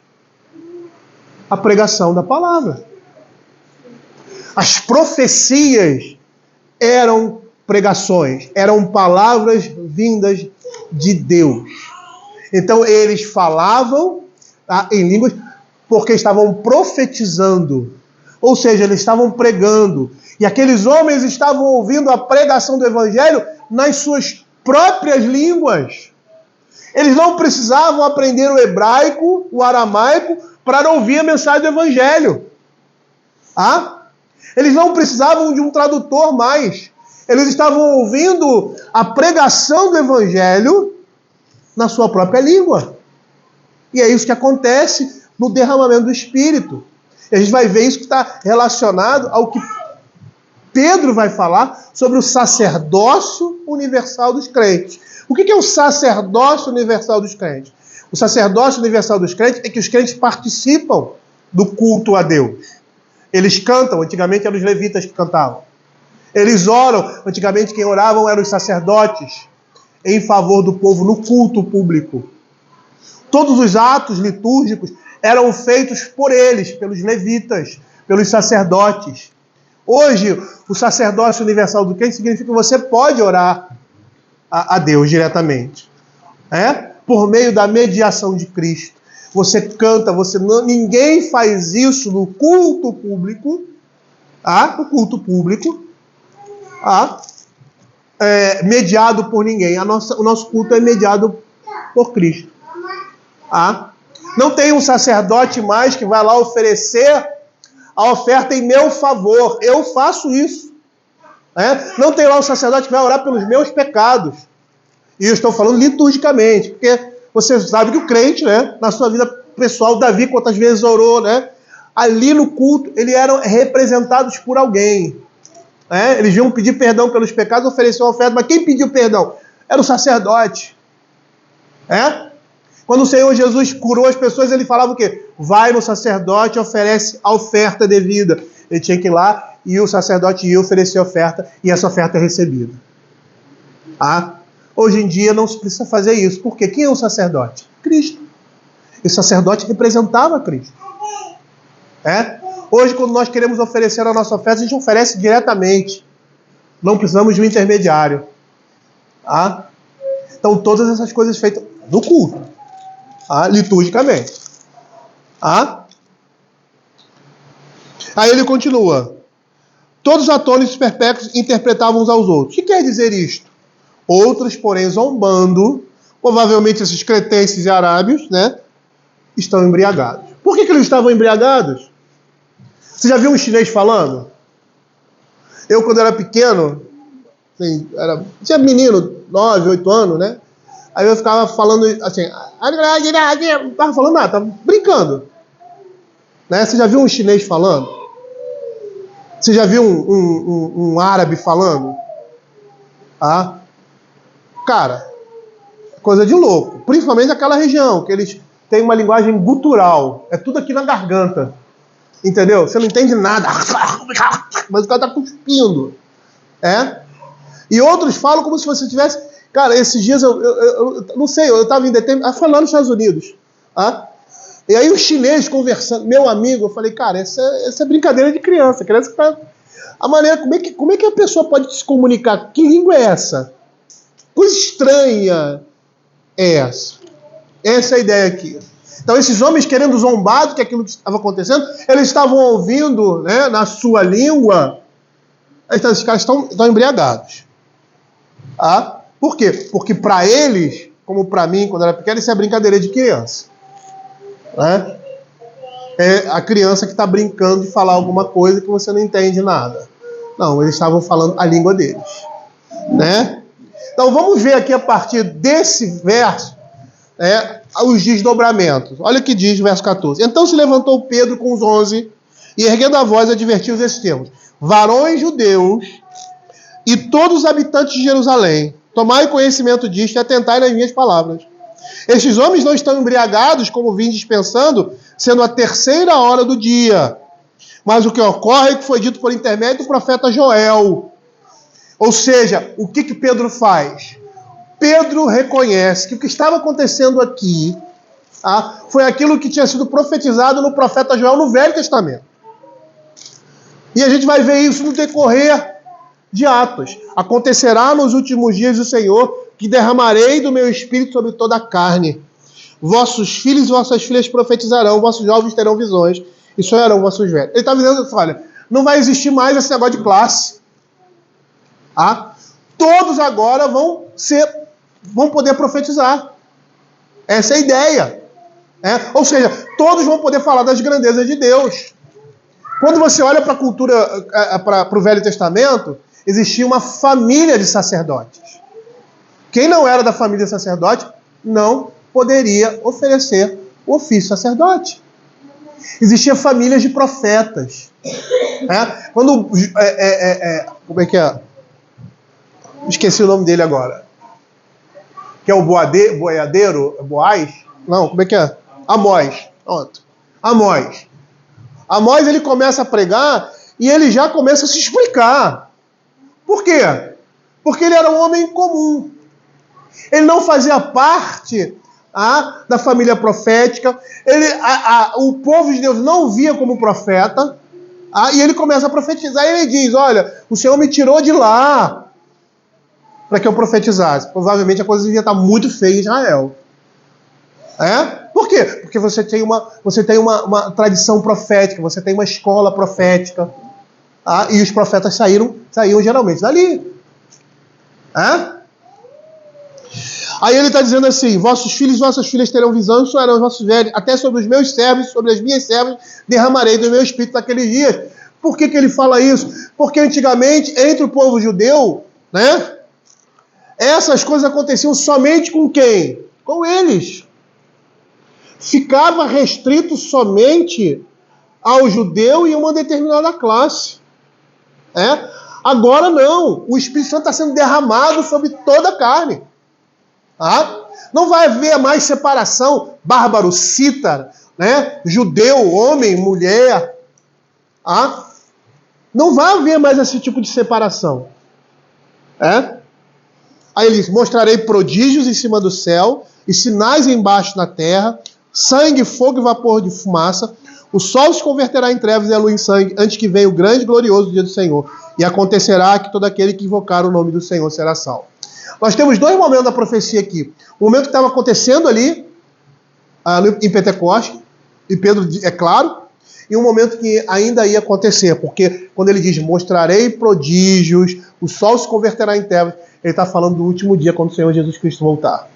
A pregação da palavra. As profecias eram pregações, eram palavras vindas de Deus. Então eles falavam em línguas porque estavam profetizando, ou seja, eles estavam pregando. E aqueles homens estavam ouvindo a pregação do evangelho nas suas próprias línguas. Eles não precisavam aprender o hebraico, o aramaico, para ouvir a mensagem do evangelho. Eles não precisavam de um tradutor mais. Eles estavam ouvindo a pregação do evangelho na sua própria língua. E é isso que acontece no derramamento do Espírito. E a gente vai ver isso que está relacionado ao que Pedro vai falar sobre o sacerdócio universal dos crentes. O que é o sacerdócio universal dos crentes? O sacerdócio universal dos crentes é que os crentes participam do culto a Deus. Eles cantam, antigamente eram os levitas que cantavam. Eles oram, antigamente quem oravam eram os sacerdotes, em favor do povo no culto público. Todos os atos litúrgicos eram feitos por eles, pelos levitas, pelos sacerdotes. Hoje, o sacerdócio universal do crente significa que você pode orar a Deus diretamente. Por meio da mediação de Cristo. Você canta, ninguém faz isso no culto público. No culto público. Mediado por ninguém. O nosso culto é mediado por Cristo. Não tem um sacerdote mais que vai lá oferecer a oferta em meu favor. Eu faço isso. Não tem lá um sacerdote que vai orar pelos meus pecados. E eu estou falando liturgicamente, porque você sabe que o crente, na sua vida pessoal, Davi quantas vezes orou, ali no culto, eles eram representados por alguém. Eles iam pedir perdão pelos pecados, oferecer uma oferta, mas quem pediu perdão? Era o sacerdote. Quando o Senhor Jesus curou as pessoas, ele falava o quê? Vai no sacerdote e oferece a oferta devida. Ele tinha que ir lá e o sacerdote ia oferecer a oferta e essa oferta é recebida. Hoje em dia não se precisa fazer isso. Por quê? Quem é o sacerdote? Cristo. E o sacerdote representava Cristo. Hoje, quando nós queremos oferecer a nossa oferta, a gente oferece diretamente. Não precisamos de um intermediário. Então, todas essas coisas feitas no culto. Liturgicamente. Aí ele continua. Todos os atônitos perpétuos interpretavam uns aos outros. O que quer dizer isto? Outros, porém, zombando, provavelmente esses cretenses e arábios, estão embriagados. Por que eles estavam embriagados? Você já viu um chinês falando? Eu, quando era pequeno, tinha menino, 9, 8 anos, Aí eu ficava falando assim, não estava falando nada, estava brincando. Você já viu um chinês falando? Você já viu um árabe falando? Cara, coisa de louco. Principalmente naquela região, que eles têm uma linguagem gutural. É tudo aqui na garganta. Entendeu? Você não entende nada. Mas o cara está cuspindo. E outros falam como se você tivesse... Cara, esses dias eu não sei, eu estava foi lá nos Estados Unidos. E aí o chinês conversando, meu amigo, eu falei, cara, essa é brincadeira de criança. Criança que tá... A maneira, como é que a pessoa pode se comunicar? Que língua é essa? Coisa estranha é essa. Essa é a ideia aqui. Então esses homens querendo zombar do que aquilo que estava acontecendo, eles estavam ouvindo, na sua língua. Esses caras estão embriagados. Por quê? Porque para eles, como para mim, quando eu era pequeno, isso é brincadeira de criança. É a criança que está brincando de falar alguma coisa que você não entende nada. Não, eles estavam falando a língua deles. Então vamos ver aqui a partir desse verso os desdobramentos. Olha o que diz o verso 14. Então se levantou Pedro com os 11 e erguendo a voz advertiu-os esses termos: varões judeus e todos os habitantes de Jerusalém, tomai conhecimento disto e atentai nas minhas palavras. Estes homens não estão embriagados, como vim dispensando, sendo a 3ª hora do dia. Mas o que ocorre é que foi dito por intermédio do profeta Joel. Ou seja, o que Pedro faz? Pedro reconhece que o que estava acontecendo aqui foi aquilo que tinha sido profetizado no profeta Joel no Velho Testamento. E a gente vai ver isso no decorrer de Atos. Acontecerá nos últimos dias do Senhor que derramarei do meu espírito sobre toda a carne. Vossos filhos e vossas filhas profetizarão, vossos jovens terão visões e sonharão vossos velhos. Ele está dizendo assim, olha, não vai existir mais esse negócio de classe. Todos agora vão poder profetizar. Essa é a ideia. Ou seja, todos vão poder falar das grandezas de Deus. Quando você olha para a cultura, para o Velho Testamento, existia uma família de sacerdotes. Quem não era da família de sacerdote não poderia oferecer o ofício sacerdote. Existiam famílias de profetas. Quando como é que é? Esqueci o nome dele agora. Que é o boiadeiro? Boaz? Não, como é que é? Amós. Pronto. Amós. Amós, ele começa a pregar e ele já começa a se explicar. Por quê? Porque ele era um homem comum. Ele não fazia parte da família profética. O povo de Deus não o via como profeta. E ele começa a profetizar. E ele diz, olha, o Senhor me tirou de lá para que eu profetizasse. Provavelmente a coisa devia estar muito feia em Israel. Por quê? Porque você tem uma tradição profética, você tem uma escola profética. E os profetas saíam geralmente dali. Aí ele está dizendo assim: vossos filhos e vossas filhas terão visão, e sonharão os vossos velhos, até sobre os meus servos, sobre as minhas servas, derramarei do meu espírito naqueles dias. Por que ele fala isso? Porque antigamente, entre o povo judeu, né, essas coisas aconteciam somente com quem? Com eles. Ficava restrito somente ao judeu e a uma determinada classe. Agora não. O Espírito Santo está sendo derramado sobre toda a carne. Não vai haver mais separação bárbaro, cítara, né? Judeu, homem, mulher. Não vai haver mais esse tipo de separação. Aí ele diz: mostrarei prodígios em cima do céu e sinais embaixo na terra, sangue, fogo e vapor de fumaça. O sol se converterá em trevas e a lua em sangue, antes que venha o grande e glorioso dia do Senhor. E acontecerá que todo aquele que invocar o nome do Senhor será salvo. Nós temos dois momentos da profecia aqui. O momento que estava acontecendo ali, em Pentecostes, e Pedro, é claro, e um momento que ainda ia acontecer, porque quando ele diz: mostrarei prodígios, o sol se converterá em trevas, ele está falando do último dia, quando o Senhor Jesus Cristo voltar.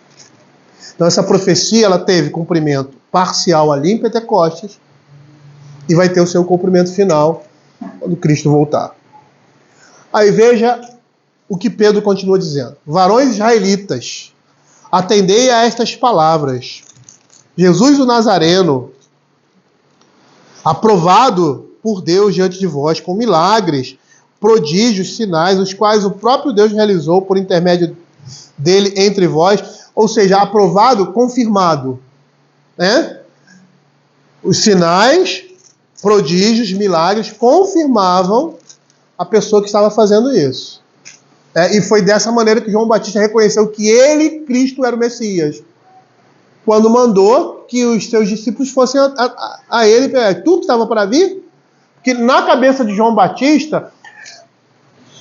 Então essa profecia, ela teve cumprimento parcial ali em Pentecostes, e vai ter o seu cumprimento final quando Cristo voltar. Aí veja o que Pedro continua dizendo: varões israelitas, atendei a estas palavras. Jesus o Nazareno, aprovado por Deus diante de vós com milagres, prodígios, sinais, os quais o próprio Deus realizou por intermédio dele entre vós, ou seja, aprovado, confirmado. Os sinais, prodígios, milagres confirmavam a pessoa que estava fazendo isso. E foi dessa maneira que João Batista reconheceu que ele, Cristo, era o Messias, quando mandou que os seus discípulos fossem a ele, tudo que estava para vir, que na cabeça de João Batista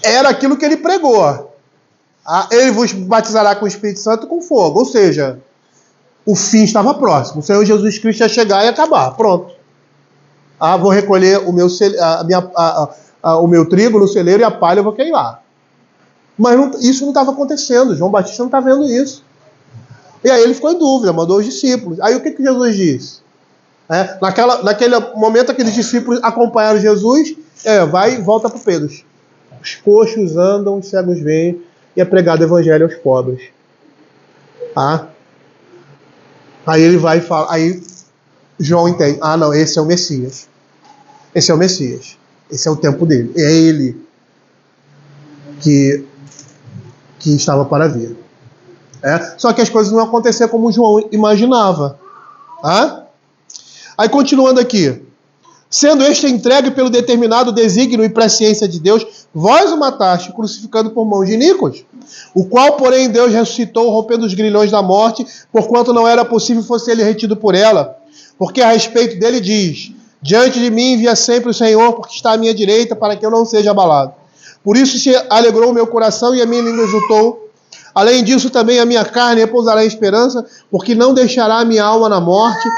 era aquilo que ele pregou. Ele vos batizará com o Espírito Santo e com fogo. Ou seja, o fim estava próximo. O Senhor Jesus Cristo ia chegar e acabar. Pronto. Vou recolher o meu trigo no celeiro e a palha eu vou queimar. Mas isso não estava acontecendo. João Batista não está vendo isso. E aí ele ficou em dúvida, mandou os discípulos. Aí o que Jesus disse? Naquele momento, aqueles discípulos acompanharam Jesus. Vai e volta para Pedro. Os coxos andam, os cegos veem, e é pregado o evangelho aos pobres. Aí ele vai e fala. Aí João entende: não, esse é o Messias. Esse é o Messias. Esse é o tempo dele. É ele que estava para vir. Só que as coisas não aconteceram como João imaginava. Aí continuando aqui: sendo este entregue pelo determinado desígnio e presciência de Deus, vós o mataste, crucificando por mãos de Nícolas, o qual, porém, Deus ressuscitou, rompendo os grilhões da morte, porquanto não era possível fosse ele retido por ela. Porque a respeito dele diz: diante de mim envia sempre o Senhor, porque está à minha direita, para que eu não seja abalado. Por isso se alegrou o meu coração e a minha língua exultou. Além disso, também a minha carne repousará em esperança, porque não deixará a minha alma na morte,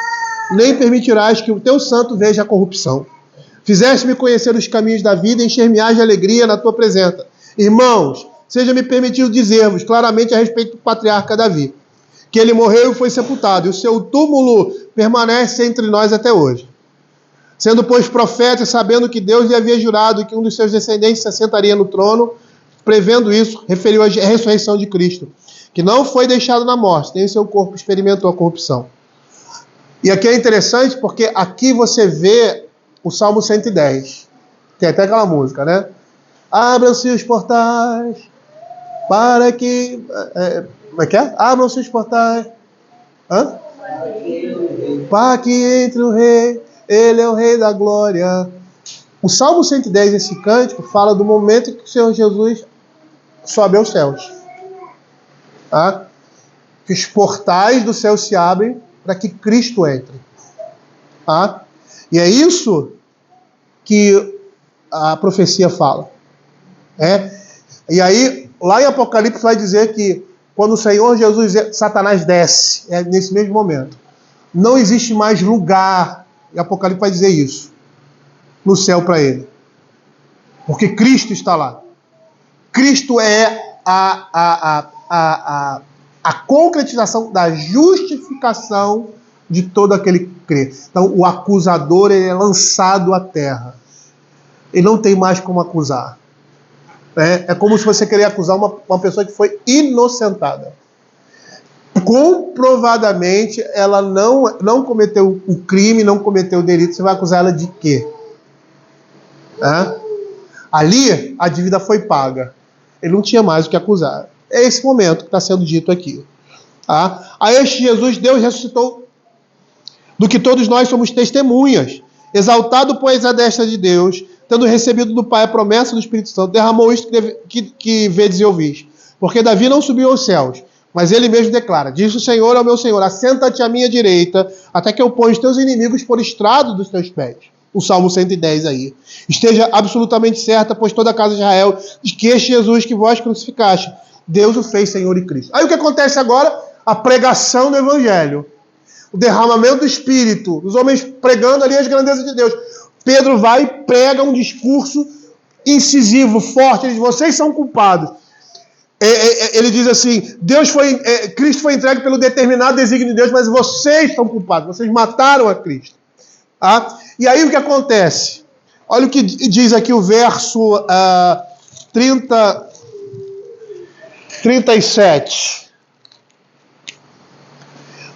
nem permitirás que o teu santo veja a corrupção. Fizeste-me conhecer os caminhos da vida e encher-me-ás de alegria na tua presença. Irmãos, seja-me permitido dizer-vos claramente a respeito do patriarca Davi, que ele morreu e foi sepultado, e o seu túmulo permanece entre nós até hoje. Sendo, pois, profeta, sabendo que Deus lhe havia jurado que um dos seus descendentes se assentaria no trono, prevendo isso, referiu a ressurreição de Cristo, que não foi deixado na morte, nem o seu corpo experimentou a corrupção. E aqui é interessante porque aqui você vê o Salmo 110. Tem até aquela música, né? Abram-se os portais para que... como é que é? Abram-se os portais. Para que entre o rei, ele é o rei da glória. O Salmo 110, esse cântico, fala do momento em que o Senhor Jesus sobe aos céus. Que os portais do céu se abrem para que Cristo entre. E é isso que a profecia fala. E aí, lá em Apocalipse vai dizer que quando o Senhor Jesus, Satanás desce, nesse mesmo momento. Não existe mais lugar, e Apocalipse vai dizer isso, no céu para ele. Porque Cristo está lá. Cristo é a concretização da justificação de todo aquele que crê. Então, o acusador ele é lançado à terra. Ele não tem mais como acusar. É como se você querer acusar uma pessoa que foi inocentada. Comprovadamente, ela não cometeu o crime, não cometeu o delito. Você vai acusar ela de quê? Ali, a dívida foi paga. Ele não tinha mais o que acusar. É esse momento que está sendo dito aqui. A este Jesus, Deus ressuscitou, do que todos nós somos testemunhas. Exaltado, pois, a destra de Deus, tendo recebido do Pai a promessa do Espírito Santo, derramou isto que vedes e ouvis. Porque Davi não subiu aos céus, mas ele mesmo declara: diz o Senhor ao meu Senhor, assenta-te à minha direita, até que eu ponha os teus inimigos por estrado dos teus pés. O Salmo 110 aí. Esteja absolutamente certa, pois toda a casa de Israel, de que este Jesus que vós crucificaste, Deus o fez Senhor e Cristo. Aí o que acontece agora? A pregação do Evangelho. O derramamento do Espírito. Os homens pregando ali as grandezas de Deus. Pedro vai e prega um discurso incisivo, forte. Ele diz: vocês são culpados. Ele diz assim: Cristo foi entregue pelo determinado desígnio de Deus, mas vocês são culpados. Vocês mataram a Cristo. E aí o que acontece? Olha o que diz aqui o verso 37.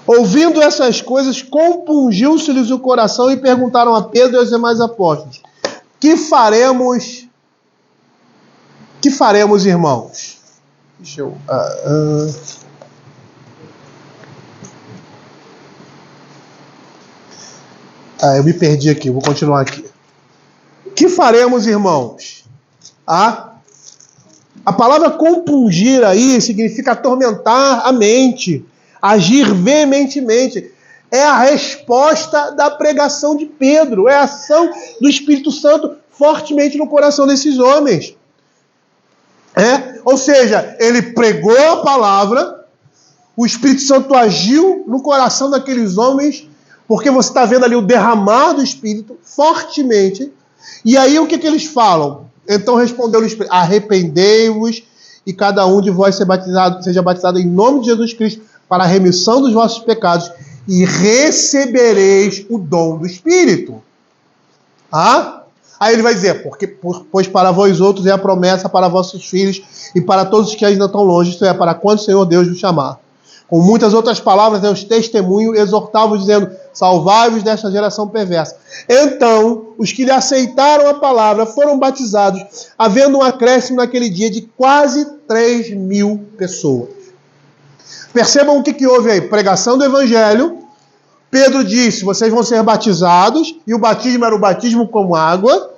Ouvindo essas coisas, compungiu-se-lhes o coração e perguntaram a Pedro e aos demais apóstolos: Que faremos, irmãos? Deixa eu... eu me perdi aqui, vou continuar aqui. Que faremos, irmãos? A palavra compungir aí significa atormentar a mente, agir veementemente. É a resposta da pregação de Pedro, é a ação do Espírito Santo fortemente no coração desses homens. Ou seja, ele pregou a palavra, o Espírito Santo agiu no coração daqueles homens, porque você está vendo ali o derramar do Espírito fortemente. E aí o que eles falam? Então respondeu o Espírito: arrependei-vos e cada um de vós seja batizado em nome de Jesus Cristo para a remissão dos vossos pecados e recebereis o dom do Espírito. Aí ele vai dizer: pois para vós outros é a promessa para vossos filhos e para todos os que ainda estão longe, isto é, para quando o Senhor Deus vos chamar. Com muitas outras palavras, eu os testemunho, exortava-vos, dizendo: salvai-vos desta geração perversa. Então, os que lhe aceitaram a palavra foram batizados, havendo um acréscimo naquele dia de quase 3.000 pessoas. Percebam o que houve aí. Pregação do Evangelho. Pedro disse: vocês vão ser batizados, e o batismo era o batismo com água,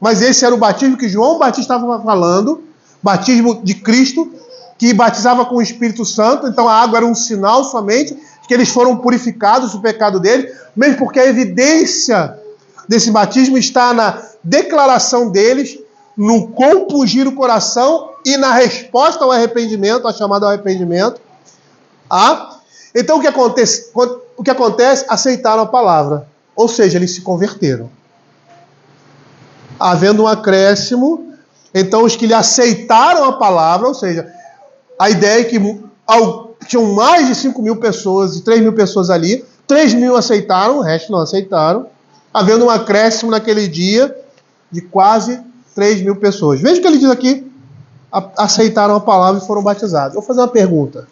mas esse era o batismo que João Batista estava falando, batismo de Cristo, que batizava com o Espírito Santo. Então a água era um sinal somente de que eles foram purificados do pecado deles, mesmo porque a evidência desse batismo está na declaração deles, no compungir o coração e na resposta ao arrependimento, a chamada ao arrependimento. Então o que acontece? Aceitaram a palavra, ou seja, eles se converteram. Havendo um acréscimo, então os que lhe aceitaram a palavra, ou seja, a ideia é que tinham mais de 5.000 pessoas e 3.000 pessoas ali. 3.000 aceitaram, o resto não aceitaram. Havendo um acréscimo naquele dia de quase 3.000 pessoas. Veja o que ele diz aqui. Aceitaram a palavra e foram batizados. Eu vou fazer uma pergunta.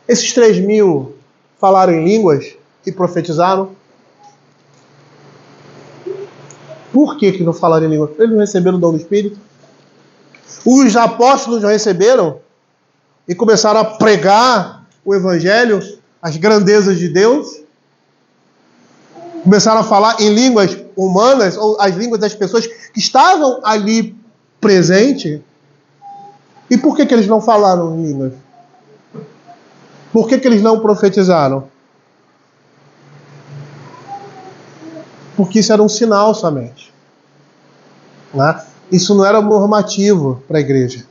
Esses 3.000 falaram em línguas e profetizaram? Por que não falaram em línguas? Eles não receberam o dom do Espírito? Os apóstolos não receberam? E começaram a pregar o Evangelho, as grandezas de Deus. Começaram a falar em línguas humanas, ou as línguas das pessoas que estavam ali presentes. E por que eles não falaram em línguas? Por que eles não profetizaram? Porque isso era um sinal somente. Isso não era normativo para a igreja.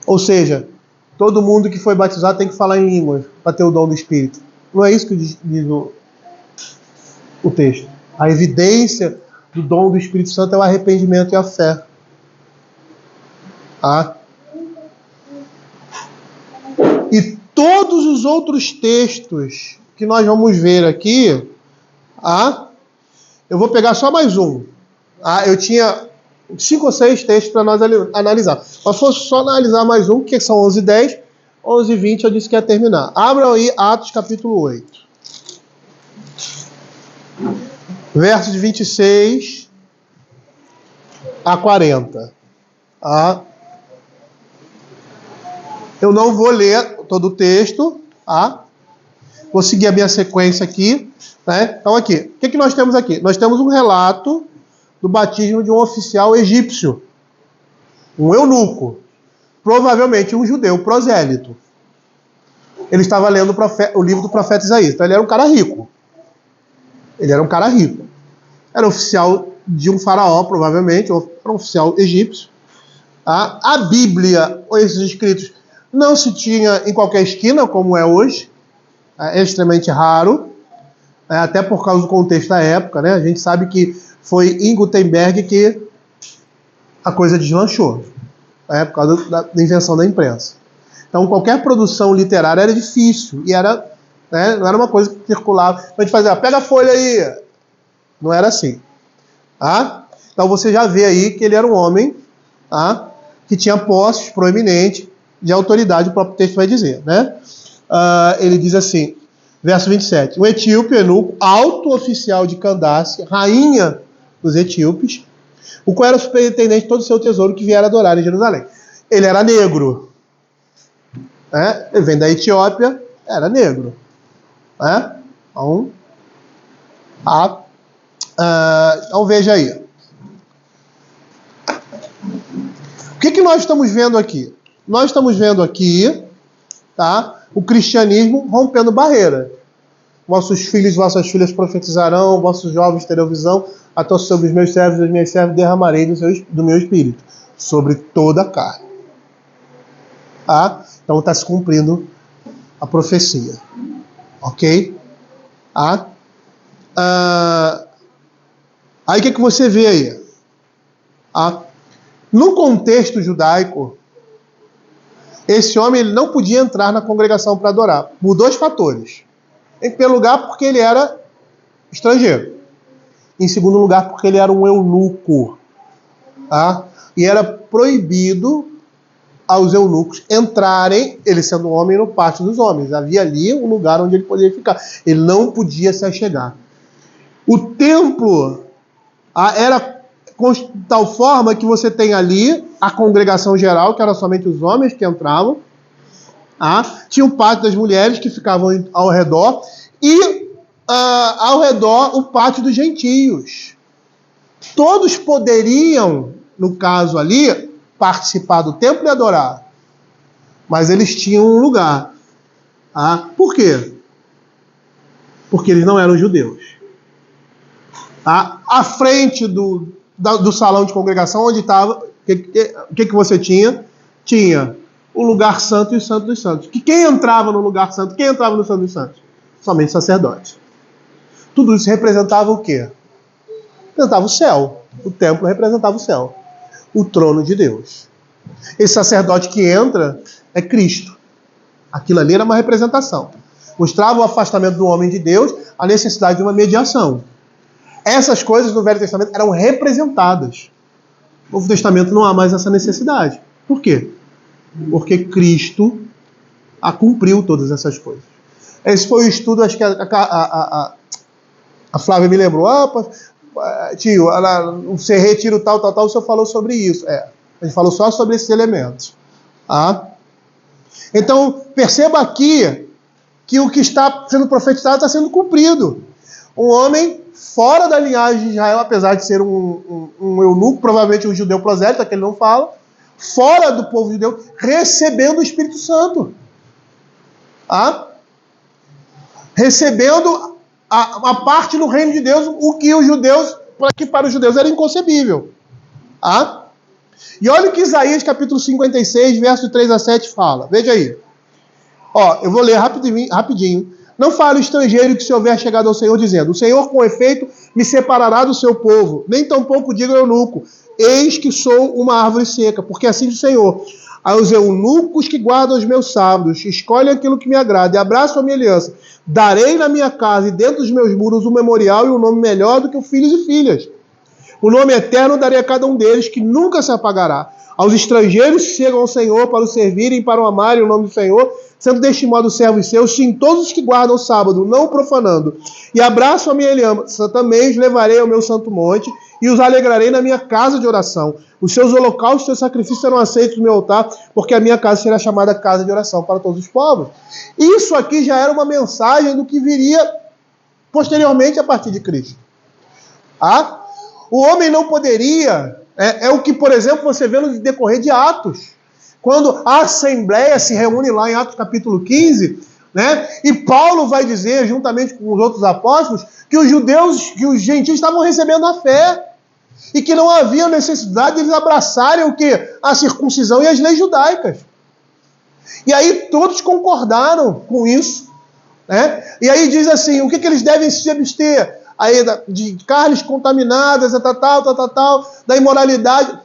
Ou seja, todo mundo que foi batizado tem que falar em línguas para ter o dom do Espírito. Não é isso que diz o texto. A evidência do dom do Espírito Santo é o arrependimento e a fé. E todos os outros textos que nós vamos ver aqui, eu vou pegar só mais um. Eu tinha 5 ou 6 textos para nós analisar. Mas fosse só analisar mais um, que são 11:10, 11:20 eu disse que ia terminar. Abram aí Atos capítulo 8. Versos de 26 a 40. Eu não vou ler todo o texto, vou seguir a minha sequência aqui, né? Então aqui, o que nós temos aqui? Nós temos um relato do batismo de um oficial egípcio, um eunuco, provavelmente um judeu prosélito. Ele estava lendo o livro do profeta Isaías, então ele era um cara rico. Era oficial de um faraó, provavelmente, ou um oficial egípcio. A Bíblia, ou esses escritos, não se tinha em qualquer esquina, como é hoje. É extremamente raro, até por causa do contexto da época, né? A gente sabe que foi em Gutenberg que a coisa deslanchou, por causa da invenção da imprensa. Então, qualquer produção literária era difícil, e não era uma coisa que circulava. A gente fazia, pega a folha aí. Não era assim. Então, você já vê aí que ele era um homem que tinha posses proeminentes de autoridade, o próprio texto vai dizer, né? Ele diz assim, verso 27, um etíope, eunuco, alto oficial de Candace, rainha dos etíopes, o qual era o superintendente de todo o seu tesouro que viera adorar em Jerusalém. Ele era negro. Ele vem da Etiópia, era negro. Então, veja aí. O que nós estamos vendo aqui? Nós estamos vendo aqui, o cristianismo rompendo barreira. Vossos filhos e vossas filhas profetizarão, vossos jovens terão visão, até sobre os meus servos e as minhas servas derramarei do meu espírito, sobre toda a carne. Então está se cumprindo a profecia. Ok? Aí o que você vê aí? No contexto judaico, esse homem ele não podia entrar na congregação para adorar, por 2 fatores. Em primeiro lugar, porque ele era estrangeiro. Em segundo lugar, porque ele era um eunuco. E era proibido aos eunucos entrarem, ele sendo um homem, no pátio dos homens. Havia ali um lugar onde ele poderia ficar. Ele não podia se achegar. O templo era de tal forma que você tem ali a congregação geral, que era somente os homens que entravam. Tinha o pátio das mulheres que ficavam ao redor. E ao redor o pátio dos gentios. Todos poderiam, no caso ali, participar do templo e adorar. Mas eles tinham um lugar. Por quê? Porque eles não eram judeus. À frente do salão de congregação, onde estava, o que você tinha? Tinha o lugar santo e o santo dos santos. Quem entrava no lugar santo? Quem entrava no santo dos santos? Somente sacerdotes. Tudo isso representava o quê? Representava o céu. O templo representava o céu. O trono de Deus. Esse sacerdote que entra é Cristo. Aquilo ali era uma representação. Mostrava o afastamento do homem de Deus, a necessidade de uma mediação. Essas coisas no Velho Testamento eram representadas. No Novo Testamento não há mais essa necessidade. Por quê? Porque Cristo cumpriu todas essas coisas. Esse foi o estudo, acho que a Flávia me lembrou. Tio, você retira o tal, o senhor falou sobre isso. A gente falou só sobre esses elementos. Então, perceba aqui que o que está sendo profetizado está sendo cumprido. Um homem fora da linhagem de Israel, apesar de ser um eunuco, provavelmente um judeu prosélita, que ele não fala, fora do povo judeu, recebendo o Espírito Santo. Recebendo a parte no reino de Deus, o que para os judeus era inconcebível. E olha o que Isaías capítulo 56, verso 3 a 7 fala. Veja aí. Eu vou ler rapidinho. Não fale o estrangeiro que se houver chegado ao Senhor, dizendo: o Senhor, com efeito, me separará do seu povo. Nem tampouco diga eunuco: eis que sou uma árvore seca. Porque assim diz o Senhor: aos eunucos que guardam os meus sábados, escolhem aquilo que me agrada e abraçam a minha aliança. Darei na minha casa e dentro dos meus muros um memorial e um nome melhor do que os filhos e filhas. O nome eterno darei a cada um deles, que nunca se apagará. Aos estrangeiros que chegam ao Senhor para o servirem, para o amarem o nome do Senhor, sendo deste modo servos seus, sim, todos os que guardam o sábado, não o profanando. E abraço a minha aliança, também os levarei ao meu santo monte, e os alegrarei na minha casa de oração. Os seus holocaustos e seus sacrifícios serão aceitos no meu altar, porque a minha casa será chamada casa de oração para todos os povos. Isso aqui já era uma mensagem do que viria posteriormente a partir de Cristo. O homem não poderia, é o que, por exemplo, você vê no decorrer de Atos. Quando a Assembleia se reúne lá em Atos capítulo 15, né, e Paulo vai dizer, juntamente com os outros apóstolos, que os judeus, que os gentios estavam recebendo a fé. E que não havia necessidade de eles abraçarem o quê? A circuncisão e as leis judaicas. E aí todos concordaram com isso. Né? E aí diz assim, o que eles devem se abster? Aí, de carnes contaminadas, tal, da imoralidade.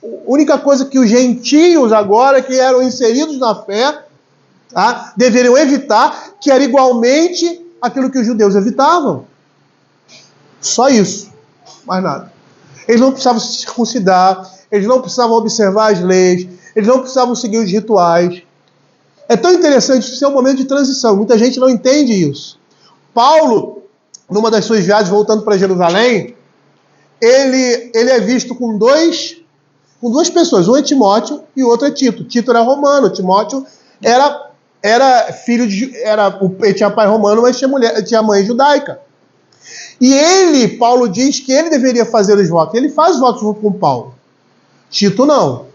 A única coisa que os gentios agora, que eram inseridos na fé, deveriam evitar, que era igualmente aquilo que os judeus evitavam. Só isso. Mais nada. Eles não precisavam se circuncidar, eles não precisavam observar as leis, eles não precisavam seguir os rituais. É tão interessante, isso é um momento de transição, muita gente não entende isso. Paulo, numa das suas viagens voltando para Jerusalém, ele é visto com duas pessoas, um é Timóteo e o outro é Tito. Tito era romano, Timóteo era filho ele tinha pai romano, mas tinha mãe judaica. E Paulo diz que ele deveria fazer os votos. Ele faz os votos junto com Paulo. Tito não.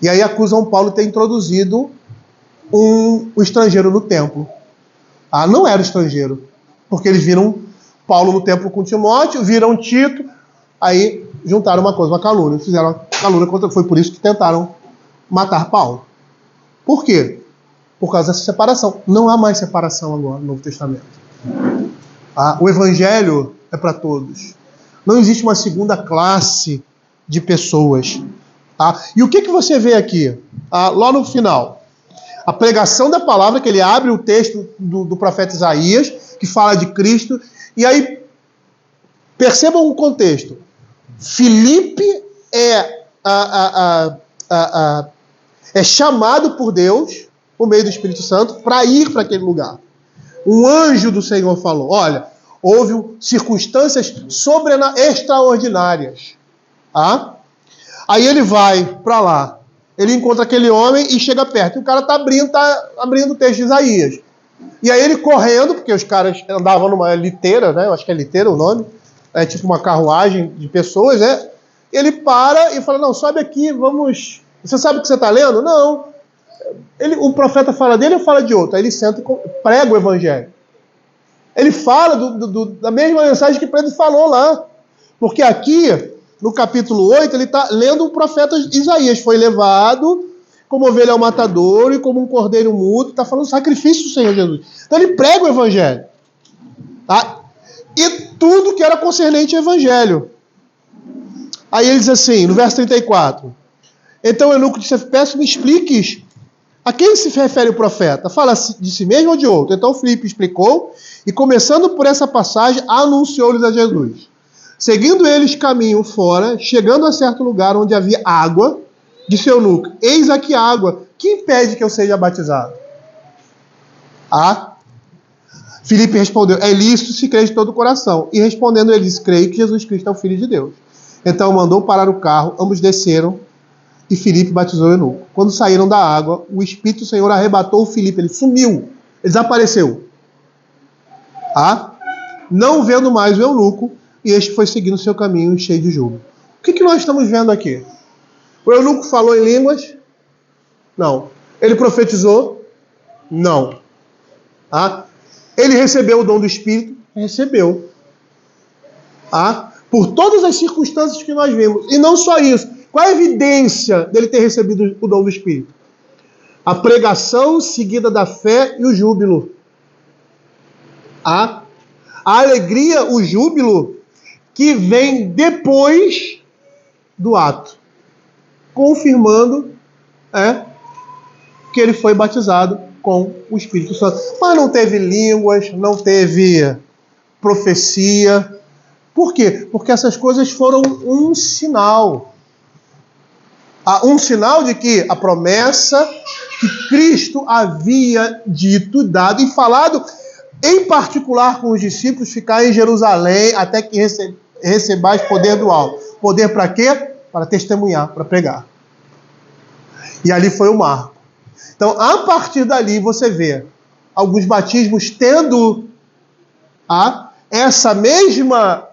E aí acusam Paulo de ter introduzido um estrangeiro no templo. Não era estrangeiro. Porque eles viram Paulo no templo com Timóteo, viram Tito, aí juntaram uma coisa, uma calúnia. Fizeram uma calúnia contra. Foi por isso que tentaram matar Paulo. Por quê? Por causa dessa separação. Não há mais separação agora no Novo Testamento. O evangelho é para todos. Não existe uma segunda classe de pessoas. E o que você vê aqui? Lá no final. A pregação da palavra, que ele abre o texto do profeta Isaías, que fala de Cristo. E aí, percebam o contexto. Filipe é chamado por Deus, por meio do Espírito Santo, para ir para aquele lugar. Um anjo do Senhor falou, olha, houve circunstâncias extraordinárias. Aí ele vai para lá, ele encontra aquele homem e chega perto. E o cara está abrindo o texto de Isaías. E aí ele correndo, porque os caras andavam numa liteira, né? Eu acho que é liteira o nome, é tipo uma carruagem de pessoas, né? Ele para e fala, não, sobe aqui, vamos... Você sabe o que você está lendo? Não. O profeta fala dele ou fala de outro? Aí ele senta e prega o evangelho. Ele fala da mesma mensagem que Pedro falou lá. Porque aqui, no capítulo 8, ele está lendo o profeta Isaías. Foi levado como ovelha ao matadouro e como um cordeiro mudo. Está falando do sacrifício do Senhor Jesus. Então ele prega o evangelho. E tudo que era concernente ao evangelho. Aí ele diz assim, no verso 34. Então o eunuco disse, peço, me expliques a quem se refere o profeta? Fala de si mesmo ou de outro? Então Filipe explicou, e começando por essa passagem, anunciou-lhes a Jesus. Seguindo eles caminho fora, chegando a certo lugar onde havia água, disse o eunuco, eis aqui água, que impede que eu seja batizado? Filipe respondeu, é lícito se crê de todo o coração. E respondendo ele disse, creio que Jesus Cristo é o Filho de Deus. Então mandou parar o carro, ambos desceram, e Filipe batizou o eunuco. Quando saíram da água, o Espírito do Senhor arrebatou o Filipe, ele sumiu, ele desapareceu. Não vendo mais o eunuco, e este foi seguindo seu caminho cheio de júbilo. O que nós estamos vendo aqui? O eunuco falou em línguas? Não. Ele profetizou? Não. Ele recebeu o dom do Espírito? Recebeu. Por todas as circunstâncias que nós vimos. E não só isso. Qual a evidência dele ter recebido o dom do Espírito? A pregação seguida da fé e o júbilo. A alegria, o júbilo, que vem depois do ato, confirmando que ele foi batizado com o Espírito Santo. Mas não teve línguas, não teve profecia. Por quê? Porque essas coisas foram um sinal. Um sinal de que a promessa que Cristo havia dito, dado e falado, em particular com os discípulos, ficar em Jerusalém até que recebais poder do alto. Poder para quê? Para testemunhar, para pregar. E ali foi o marco. Então, a partir dali, você vê alguns batismos tendo essa mesma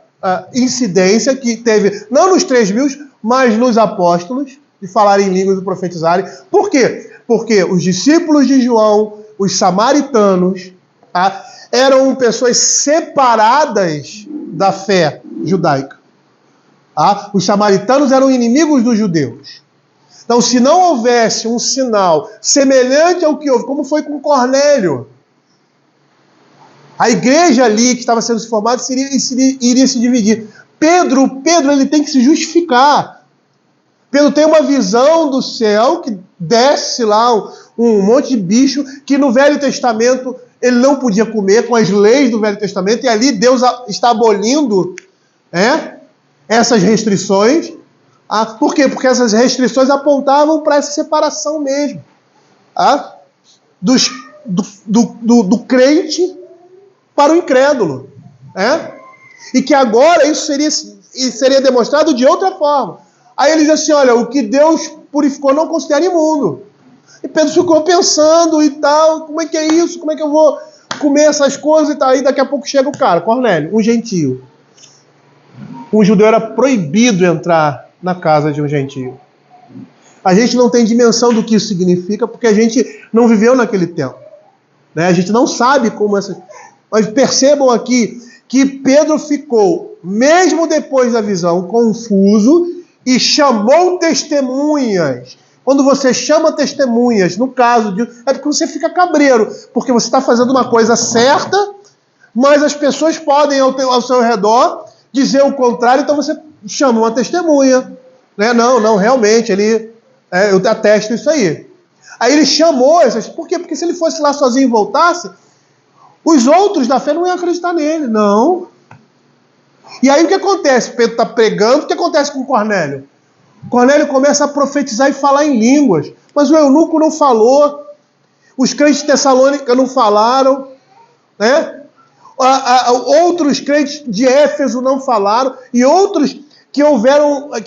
incidência que teve, não nos 3.000, mas nos apóstolos, de falarem em línguas e profetizarem. Por quê? Porque os discípulos de João, os samaritanos, eram pessoas separadas da fé judaica. Os samaritanos eram inimigos dos judeus. Então, se não houvesse um sinal semelhante ao que houve, como foi com Cornélio, a igreja ali que estava sendo formada iria se dividir. Pedro ele tem que se justificar. Pedro tem uma visão do céu que desce lá um monte de bicho que no Velho Testamento ele não podia comer, com as leis do Velho Testamento, e ali Deus está abolindo essas restrições. Por quê? Porque essas restrições apontavam para essa separação mesmo. Do crente para o incrédulo. E que agora isso seria demonstrado de outra forma. Aí ele diz assim, olha, o que Deus purificou não considera imundo. E Pedro ficou pensando e tal, como é que é isso? Como é que eu vou comer essas coisas e tal? Aí daqui a pouco chega o cara, Cornélio, um gentio. Um judeu era proibido entrar na casa de um gentio. A gente não tem dimensão do que isso significa, porque a gente não viveu naquele tempo. A gente não sabe como essa... Mas percebam aqui que Pedro ficou, mesmo depois da visão, confuso e chamou testemunhas. Quando você chama testemunhas, no caso de... é porque você fica cabreiro, porque você está fazendo uma coisa certa, mas as pessoas podem, ao seu redor, dizer o contrário, então você chama uma testemunha. Não, realmente, eu atesto isso aí. Aí ele chamou essas... Por quê? Porque se ele fosse lá sozinho e voltasse, os outros da fé não iam acreditar nele, não. E aí o que acontece? Pedro está pregando, o que acontece com Cornélio? Cornélio começa a profetizar e falar em línguas, mas o eunuco não falou, os crentes de Tessalônica não falaram, outros crentes de Éfeso não falaram, e outros que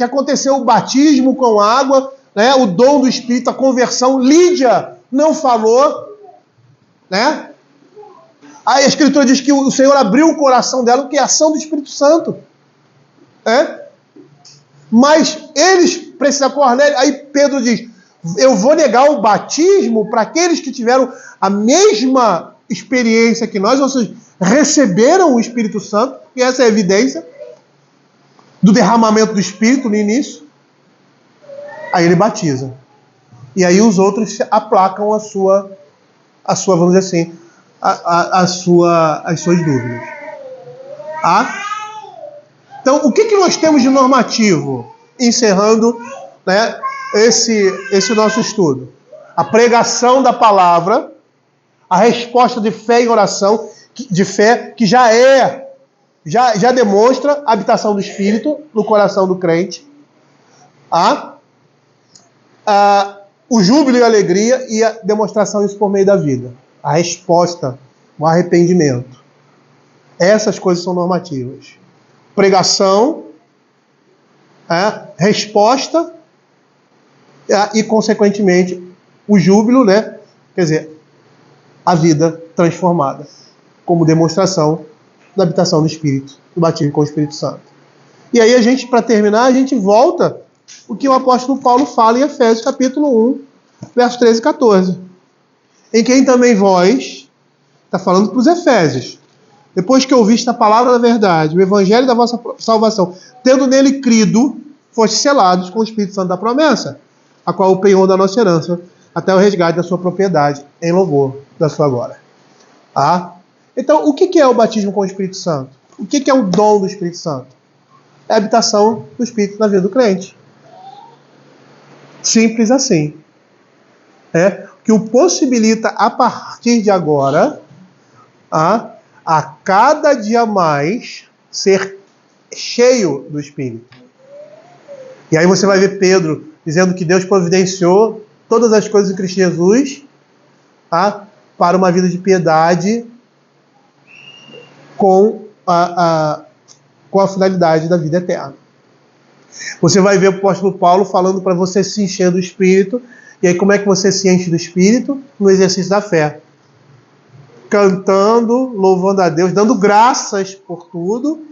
aconteceu o batismo com água, o dom do Espírito, a conversão, Lídia não falou, Aí a Escritura diz que o Senhor abriu o coração dela, que é a ação do Espírito Santo. Mas eles precisam Cornélio. Aí Pedro diz, eu vou negar o batismo para aqueles que tiveram a mesma experiência que nós, ou seja, receberam o Espírito Santo, e essa é a evidência do derramamento do Espírito no início. Aí ele batiza. E aí os outros aplacam a sua vamos dizer assim, as suas dúvidas. Então, o que nós temos de normativo? Encerrando esse nosso estudo. A pregação da palavra, a resposta de fé em oração, de fé que já demonstra a habitação do Espírito no coração do crente. O júbilo e a alegria e a demonstração disso por meio da vida. A resposta, o arrependimento. Essas coisas são normativas. Pregação, resposta e, consequentemente, o júbilo, quer dizer, a vida transformada, como demonstração da habitação do Espírito, do batismo com o Espírito Santo. E aí, para terminar, a gente volta o que o apóstolo Paulo fala em Efésios capítulo 1, versos 13 e 14. Em quem também vós, está falando para os Efésios, depois que ouviste a palavra da verdade, o evangelho da vossa salvação, tendo nele crido, foste selados com o Espírito Santo da promessa, a qual o penhor da nossa herança, até o resgate da sua propriedade, em louvor da sua glória. Então, o que é o batismo com o Espírito Santo? O que é o dom do Espírito Santo? É a habitação do Espírito na vida do crente. Simples assim. que o possibilita, a partir de agora, a cada dia mais ser cheio do Espírito. E aí você vai ver Pedro dizendo que Deus providenciou todas as coisas em Cristo Jesus para uma vida de piedade com a finalidade da vida eterna. Você vai ver o apóstolo Paulo falando para você se encher do Espírito. E aí como é que você se enche do Espírito? No exercício da fé. Cantando, louvando a Deus, dando graças por tudo.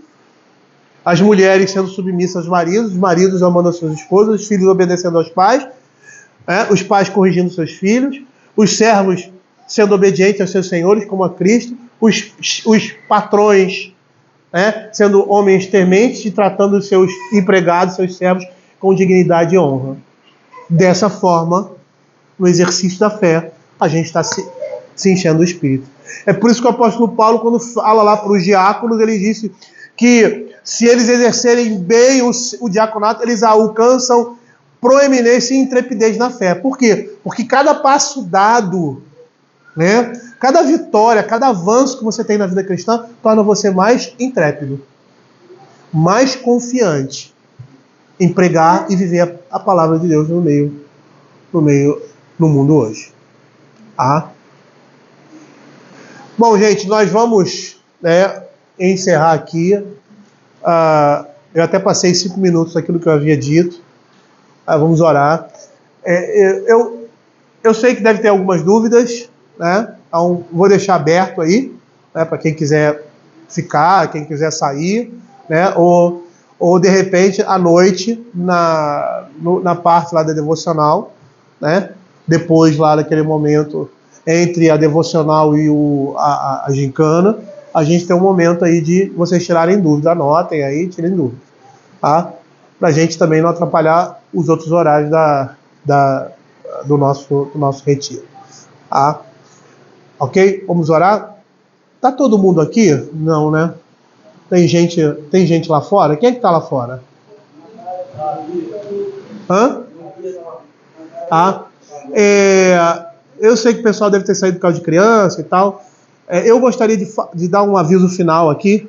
As mulheres sendo submissas aos maridos, os maridos amando as suas esposas, os filhos obedecendo aos pais, os pais corrigindo seus filhos, os servos sendo obedientes aos seus senhores, como a Cristo, os patrões sendo homens tementes e tratando os seus empregados, seus servos, com dignidade e honra. Dessa forma, no exercício da fé, a gente está se enchendo do Espírito. É por isso que o apóstolo Paulo, quando fala lá para os diáconos, ele disse que se eles exercerem bem o diaconato, eles alcançam proeminência e intrepidez na fé. Por quê? Porque cada passo dado, cada vitória, cada avanço que você tem na vida cristã, torna você mais intrépido, mais confiante em pregar e viver a palavra de Deus no mundo hoje. Bom, gente, nós vamos encerrar aqui. Eu até passei 5 minutos daquilo que eu havia dito. Vamos orar. Eu sei que deve ter algumas dúvidas, então vou deixar aberto aí, para quem quiser ficar, quem quiser sair, ou de repente à noite na parte lá da devocional, depois lá daquele momento entre a devocional e a gincana, a gente tem um momento aí de vocês tirarem dúvida, anotem aí, tirem dúvida, para a gente também não atrapalhar os outros horários do nosso retiro. Ok? Vamos orar? Tá todo mundo aqui? Não, né? Tem gente lá fora? Quem é que está lá fora? Eu sei que o pessoal deve ter saído por causa de criança e tal. Eu gostaria de dar um aviso final aqui,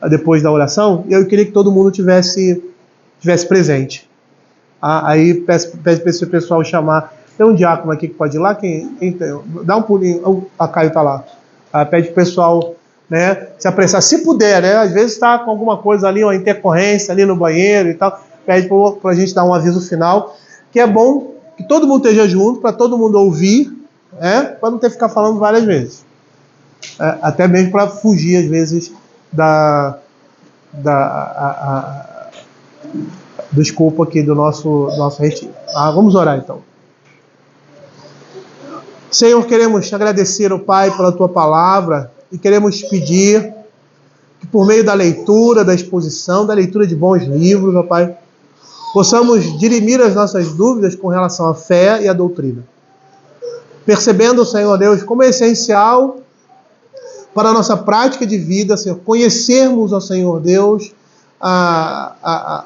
depois da oração. Eu queria que todo mundo tivesse presente. Aí pede para esse pessoal chamar. Tem um diácono aqui que pode ir lá? Quem tem? Dá um pulinho. A Caio está lá. Pede para o pessoal se apressar. Se puder, às vezes está com alguma coisa ali, uma intercorrência ali no banheiro e tal. Pede para a gente dar um aviso final. Que é bom que todo mundo esteja junto, para todo mundo ouvir, para não ter que ficar falando várias vezes. Até mesmo para fugir, às vezes, do escopo aqui do nosso retiro. Vamos orar, então. Senhor, queremos agradecer ao Pai pela Tua palavra e queremos pedir que por meio da leitura, da exposição, da leitura de bons livros, ó Pai, possamos dirimir as nossas dúvidas com relação à fé e à doutrina. Percebendo, Senhor Deus, como é essencial para a nossa prática de vida, Senhor, conhecermos, ó Senhor Deus,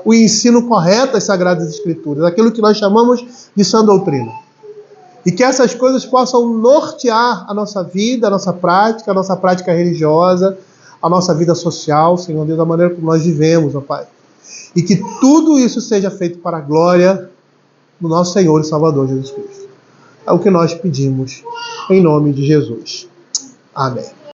o ensino correto das Sagradas Escrituras, aquilo que nós chamamos de sã doutrina. E que essas coisas possam nortear a nossa vida, a nossa prática religiosa, a nossa vida social, Senhor Deus, da maneira como nós vivemos, ó Pai. E que tudo isso seja feito para a glória do nosso Senhor e Salvador Jesus Cristo. É o que nós pedimos, em nome de Jesus. Amém.